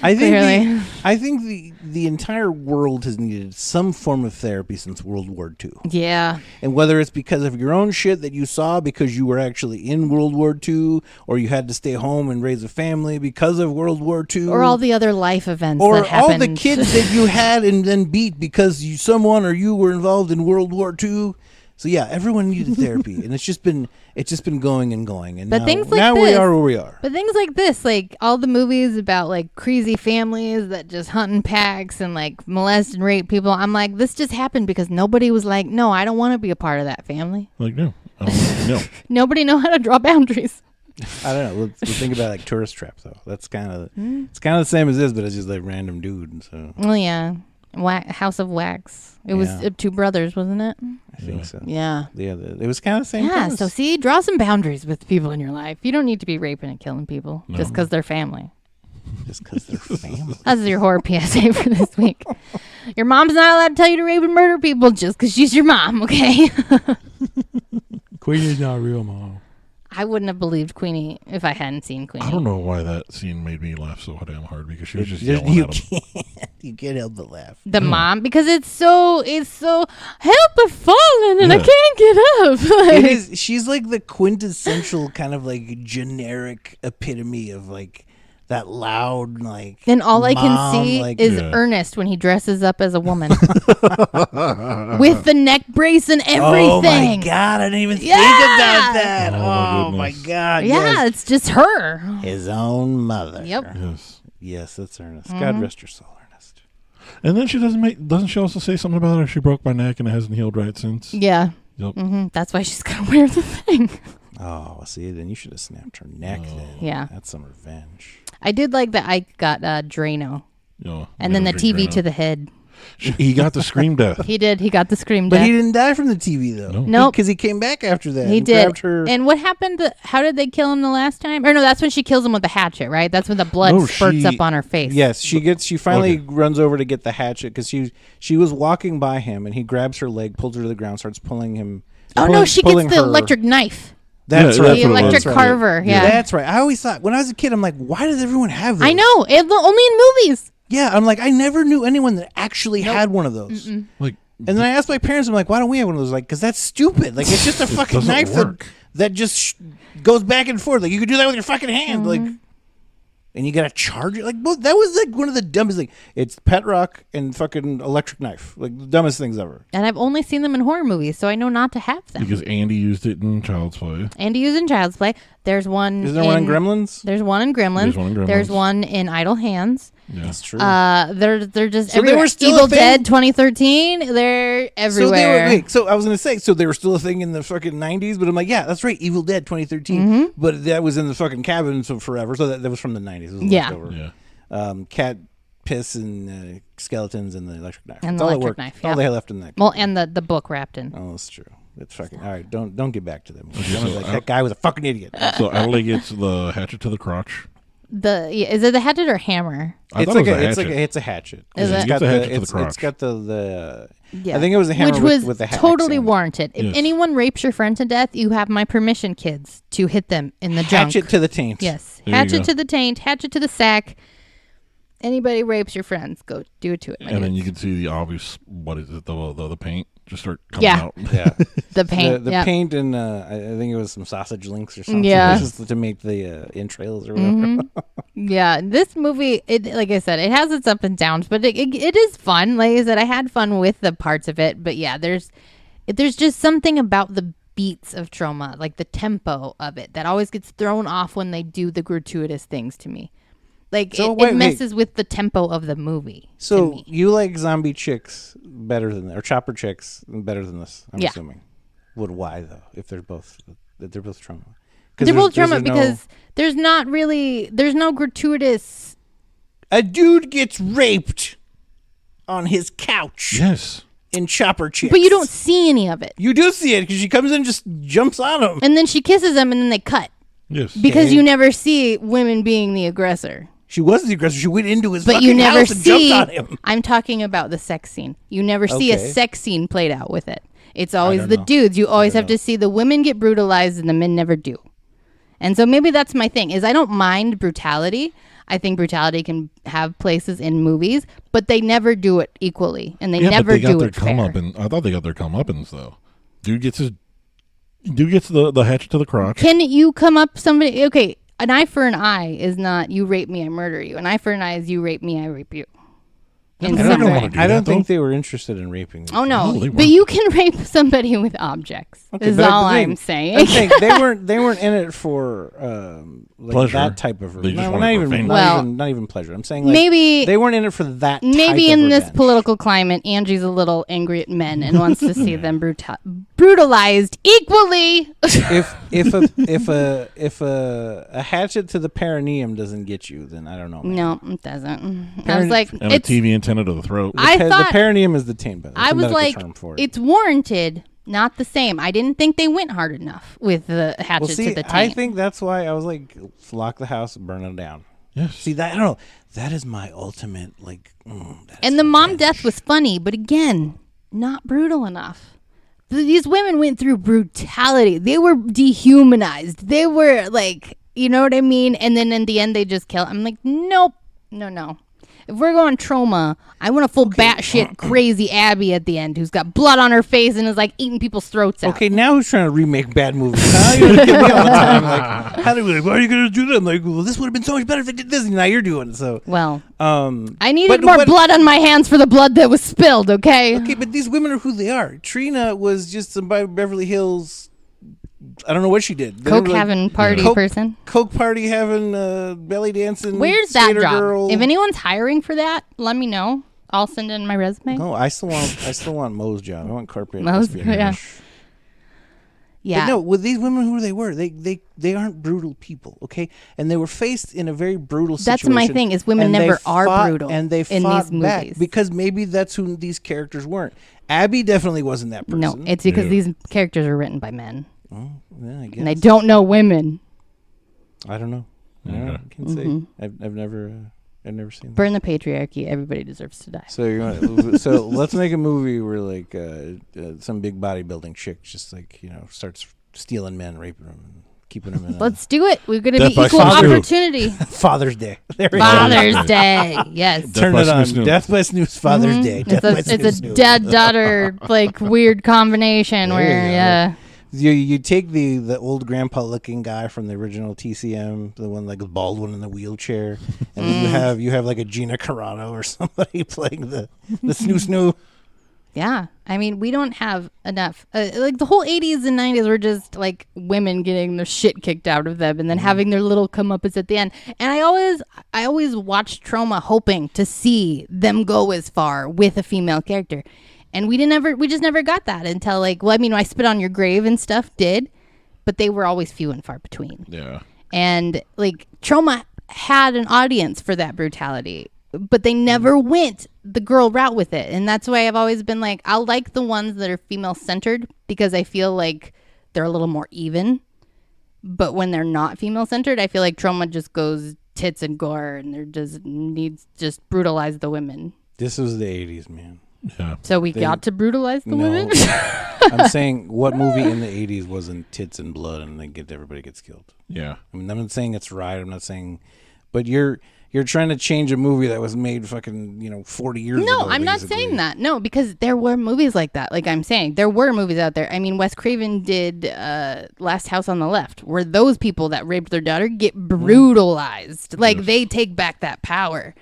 I think Clearly. I think the entire world has needed some form of therapy since World War II. Yeah. And whether it's because of your own shit that you saw because you were actually in World War II, or you had to stay home and raise a family because of World War II, Or all the other life events or that happened. all the kids that you had and then beat because someone or you were involved in World War II. So yeah, everyone needed therapy, and it's just been going and going. And But now, things like now we this- are where we are. But things like this, like all the movies about like crazy families that just hunt in packs and like molest and rape people, I'm like, this just happened because nobody was like, no, I don't want to be a part of that family. Like, no. I don't know. Nobody know how to draw boundaries. I don't know. Let's think about like Tourist Trap though. That's kind of it's kind of the same as this, but it's just like random dude. So Well, yeah. House of Wax. It was Yeah. two brothers, wasn't it? I think so. Yeah. Yeah, it was kind of the same. Yeah, premise. so see, draw some boundaries with people in your life. You don't need to be raping and killing people just because they're family. just because they're family. That's your horror PSA for this week. Your mom's not allowed to tell you to rape and murder people just because she's your mom, okay? Queenie's not real, Mom. I wouldn't have believed Queenie if I hadn't seen Queenie. I don't know why that scene made me laugh so damn hard because she was just You yelling at him. you can't help but laugh. The mom, because it's so help, I've fallen and I Yeah. can't get up. It is. She's like the quintessential kind of like generic epitome of like that loud like. And all I can mom, see like- is Yeah. Ernest when he dresses up as a woman with the neck brace and everything. Oh my god! I didn't even think Yeah. about that. Oh, my Oh my goodness. god! Yeah, yes. it's just her. His own mother. Yep. Yes. Yes, that's Ernest. Mm-hmm. God rest your soul, Ernest. And then she doesn't she also say something about her? She broke my neck and it hasn't healed right since. Yeah. Yep. That's why she's gonna wear the thing. Oh, see, then you should have snapped her neck. Then Yeah. that's some revenge. I did like that Ike got Drano. You know, And then the drink TV Drano. to the head. He got the scream death. He did. He got the scream But death. he didn't die from the TV though. No. Nope. because he came back after that. He and did. grabbed her. And what happened? How did they kill him the last time? Or no, that's when she kills him with the hatchet, right? That's when the blood No, spurts she- up on her face. Yes, she finally Okay. runs over to get the hatchet because she was walking by him and he grabs her leg, pulls her to the ground, starts pulling him. Oh no, she gets the electric knife. That's Yeah, right. that's The what it electric was. That's right. carver. Yeah. That's right. I always thought when I was a kid, I'm like, why does everyone have those? I know. Only in movies. Yeah, I'm like, I never knew anyone that actually had one of those. Like, And then I asked my parents, I'm like, why don't we have one of those? Like, because that's stupid. Like, it's just a fucking doesn't knife work. that just goes back and forth. Like, you could do that with your fucking hand. Like, and you got to charge it. Like, well, that was like one of the dumbest things. It's pet rock and fucking electric knife. Like, the dumbest things ever. And I've only seen them in horror movies, so I know not to have them. because Andy used it in Child's Play. And to use in Child's Play. There's one. Is there one in Gremlins? There's one in Gremlins. There's one in Gremlins. There's one in Idle Hands. Yeah. That's true. They're just So they everywhere. were still a Evil thing? Dead 2013. They're everywhere. So I was gonna say, so they were still a thing in the fucking 90s, but I'm like, yeah, that's right, Evil Dead 2013, Mm-hmm. but that was in the fucking cabin so forever, so that was from the 90s. It was Yeah. leftover. Yeah. Cat piss and skeletons and the electric knife. And That's the all that electric worked. knife, That's all yeah. they had left in that. Well, and the book wrapped in. Oh, that's true. It's fucking all right. Don't get back to them. so Like, that guy was a fucking idiot. So Adelaide gets the hatchet to the crotch. Is it the hatchet or hammer? I It's thought like it was a it's like hatchet. it's a hatchet. Is It's it? got It's a hatchet to the it's crotch. got the. Yeah. I think it was a hammer Which was with the hatchet. totally warranted. If Yes. anyone rapes your friend to death, you have my permission, kids, to hit them in the junk. Hatchet to the taint. Yes. There you Hatchet go. to the taint, hatchet to the sack. Anybody rapes your friends, go do it to it. my And then dudes. you can see the obvious, what is it, the paint just start coming Yeah. out. Yeah. the paint. The yeah. paint and I think it was some sausage links or something. Yeah. Just to make the entrails or whatever. Mm-hmm. Yeah, this movie, like I said, it has its up and downs, but it is fun. Like I said, I had fun with the parts of it, but yeah, there's just something about the beats of Trauma, like the tempo of it, that always gets thrown off when they do the gratuitous things to me. Like So it wait. messes with the tempo of the movie. to So me. you like zombie chicks better than or chopper chicks better than this? I'm Yeah. assuming. Why though? If they're both trauma. They're both Trauma because there's no gratuitous. a dude gets raped on his couch Yes. in chopper chicks. But you don't see any of it. You do see it because she comes in and just jumps on him. And then she kisses him and then they cut. Yes. Because Okay. you never see women being the aggressor. She was the aggressor. She went into his But fucking you never house and see. jumped on him. I'm talking about the sex scene. You never see a Okay. sex scene played out with it. It's always don't the know. dudes. You always have to see the women get brutalized and the men never do. And so maybe that's my thing is I don't mind brutality. I think brutality can have places in movies, but they never do it equally, and they Yeah, never but they got do their it fair. comeuppance. I thought they got their comeuppance though. Dude gets the hatchet to the crotch. Can you come up somebody? Okay, an eye for an eye is not you rape me, I murder you. An eye for an eye is you rape me, I rape you. In they're not some gonna way. wanna do I don't that, think though. they were interested in raping. Oh No, no, they but weren't. you can rape somebody with objects. Okay, is but all the thing- I'm saying. I think they weren't in it for like Pleasure. that type of. They just no, wanted not to even, fame. not Well, even not even pleasure. I'm saying like maybe they weren't in it for that. type maybe of in this revenge. political climate, Angie's a little angry at men and wants to see them brutalized equally. if a hatchet to the perineum doesn't get you, then I don't know. man. No, it doesn't. I was like, And a it's. TV antenna to the throat. I the thought perineum is the tame. I was like, term for it. it's warranted, not the same. I didn't think they went hard enough with the hatchet Well, see, to the I taint. think that's why I was like, let's lock the house and burn it down. Yes. See that I don't know. That is my ultimate like. And the mom death was funny, but again, not brutal enough. These women went through brutality. They were dehumanized. They were like, you know what I mean? And then in the end, they just kill. I'm like, nope, no. If we're going trauma, I want a full batshit crazy Abby at the end who's got blood on her face and is like eating people's throats out. Okay, now who's trying to remake bad movies? Now you're gonna get me all the time. Like, how do we? Like, why are you gonna do that? I'm like, well, this would have been so much better if they did this. And now you're doing it. So, Well, I I needed more blood on my hands for the blood that was spilled, okay? Okay, but these women are who they are. Trina was just some Beverly Hills. I don't know what she did. They Coke were like having party Coke- person. Coke party having, belly dancing. Where's that skater job? Girl. If anyone's hiring for that, let me know. I'll send in my resume. No, I still want Mo's job. I want corporate Mo's, espionage. yeah. Yeah. But no, with these women, who they were, they aren't brutal people, okay? And they were faced in a very brutal situation. That's my thing, is women and they never are fought- brutal and they in fought these back movies. because maybe that's who these characters weren't. Abby definitely wasn't that person. No, it's because Yeah. these characters are written by men. Yeah, I guess. And they don't know women. I don't know. I don't know. I can't say. I've never seen that. Burn the patriarchy. Everybody deserves to die. So so let's make a movie where like some big bodybuilding chick just like starts stealing men, raping them, and keeping them in. Let's do it. We're going to Death be by equal Snooze. opportunity. Father's Day. There we go. Father's Day. Yes. Death Turn by it on. Snooze. Death by Snooze. Father's Day. Death by It's a Snooze. dad daughter like weird combination There where you go. yeah. You take the old grandpa looking guy from the original TCM, the one like the bald one in the wheelchair, and then you have like a Gina Carano or somebody playing the snoo snoo. Yeah. I mean, we don't have enough. Like the whole 80s and 90s were just like women getting the shit kicked out of them and then having their little comeuppance at the end. And I always watched Trauma hoping to see them go as far with a female character. And we just never got that until like, well, I mean, I Spit on Your Grave and stuff did, but they were always few and far between. Yeah. And like Trauma had an audience for that brutality, but they never went the girl route with it. And that's why I've always been like, I'll like the ones that are female centered because I feel like they're a little more even. But when they're not female centered, I feel like Trauma just goes tits and gore and they're just brutalize the women. This was the 80s, man. Yeah. So we got to brutalize the No, women? I'm saying what movie in the 80s wasn't tits and blood and then everybody gets killed. Yeah. I mean, I'm not saying it's right. I'm not saying, but you're trying to change a movie that was made fucking 40 years ago. No, I'm not basically. saying that. No, because there were movies like that. Like I'm saying, there were movies out there. I mean, Wes Craven did Last House on the Left, where those people that raped their daughter get brutalized. Like they take back that power.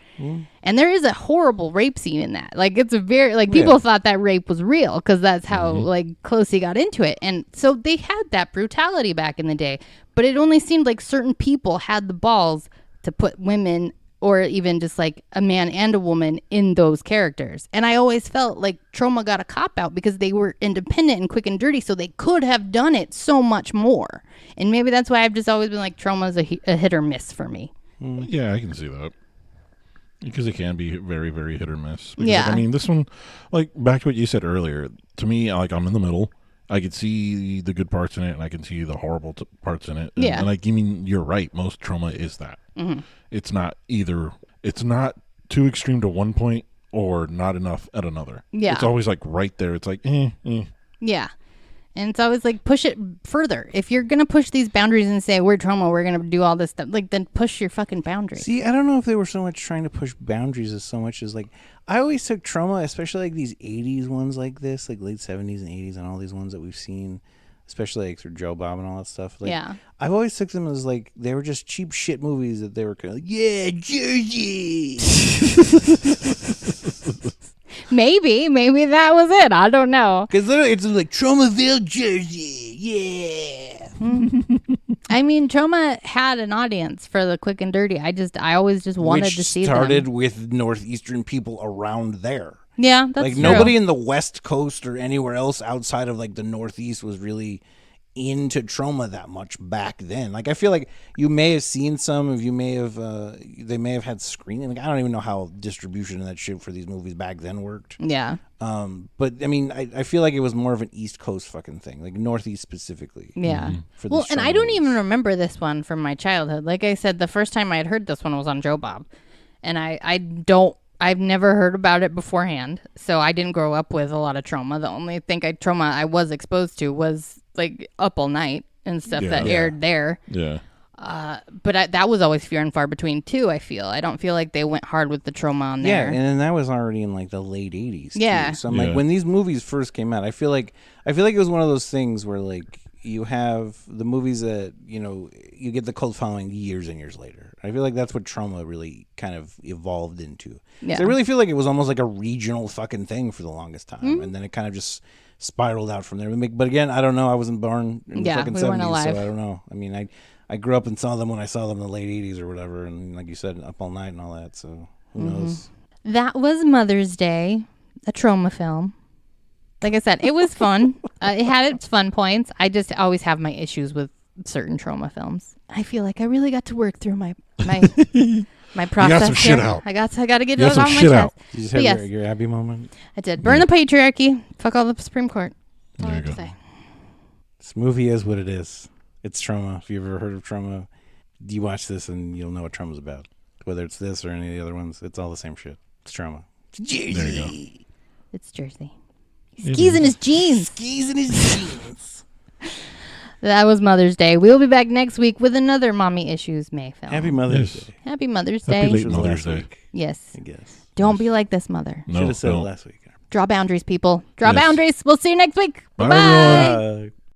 And there is a horrible rape scene in that. Like it's a very like people thought that rape was real because that's how like close he got into it. And so they had that brutality back in the day, but it only seemed like certain people had the balls to put women or even just like a man and a woman in those characters. And I always felt like Trauma got a cop out because they were independent and quick and dirty, so they could have done it so much more. And maybe that's why I've just always been like Trauma's a hit or miss for me. Yeah, I can see that. Because it can be very, very hit or miss. Because, Yeah. I mean, this one, like, back to what you said earlier, to me, like, I'm in the middle. I could see the good parts in it, and I can see the horrible parts in it. And, Yeah. And, like, I mean, you're right. Most trauma is that. Mm-hmm. It's not either, it's not too extreme to one point or not enough at another. Yeah. It's always, like, right there. It's like, Yeah. And so I was like, push it further. If you're going to push these boundaries and say, we're trauma, we're going to do all this stuff, like, then push your fucking boundaries. See, I don't know if they were so much trying to push boundaries as so much as, like, I always took trauma, especially, like, these 80s ones like this, like, late 70s and 80s and all these ones that we've seen, especially, like, through Joe Bob and all that stuff. Like, Yeah. I've always took them as, like, they were just cheap shit movies that they were kind of like, yeah, Jersey. Maybe that was it. I don't know. Because literally, it's like, Traumaville, Jersey, yeah. I mean, Trauma had an audience for the Quick and Dirty. I always just wanted Which to see started them. with Northeastern people around there. Yeah, that's Like, true. nobody in the West Coast or anywhere else outside of, like, the Northeast was really into trauma that much back then. Like, I feel like you may have seen some of you may have they may have had screening. Like, I don't even know how distribution and that shit for these movies back then worked. Yeah. But I mean, I feel like it was more of an East Coast fucking thing, like Northeast specifically. Yeah. For Well, these and I trauma don't movies. even remember this one from my childhood. Like I said, the first time I had heard this one was on Joe Bob. And I've never heard about it beforehand. So I didn't grow up with a lot of trauma. The only thing trauma I was exposed to was like Up All Night and stuff that aired there. Yeah. But that was always few and far between too, I feel. I don't feel like they went hard with the trauma on Yeah, there. and then that was already in like the late 80s. Yeah. Too. So I'm Yeah. like, when these movies first came out, I feel like it was one of those things where like you have the movies that, you know, you get the cult following years and years later. I feel like that's what trauma really kind of evolved into. Yeah. So I really feel like it was almost like a regional fucking thing for the longest time. And then it kind of just spiraled out from there. But again, I don't know. I wasn't born in the Yeah, fucking we 70s, weren't alive. so I don't know. I mean, I grew up and saw them when I saw them in the late 80s or whatever. And like you said, Up All Night and all that. So who knows? That was Mother's Day, a trauma film. Like I said, it was fun. It had its fun points. I just always have my issues with certain trauma films. I feel like I really got to work through my process. some shit here. out. I got to get You it got on some my shit chest. out. You just But have yes. your happy moment. I did. Burn the patriarchy. Fuck all the Supreme Court. That's all I There have you to go. say. This movie is what it is. It's trauma. If you've ever heard of trauma, you watch this and you'll know what trauma's about. Whether it's this or any of the other ones, it's all the same shit. It's trauma. There you go. It's Jersey. Skis in his jeans. Skis in his jeans. That was Mother's Day. We'll be back next week with another Mommy Issues May film. Happy Mother's Yes. Day. Happy Mother's Happy Day. late Which was Mother's last Day. week, Yes. I guess. Don't be like this mother. Should No, have said it don't. last week. Draw boundaries, people. Draw Yes. boundaries. We'll see you next week. Bye, Bye. everyone. Bye.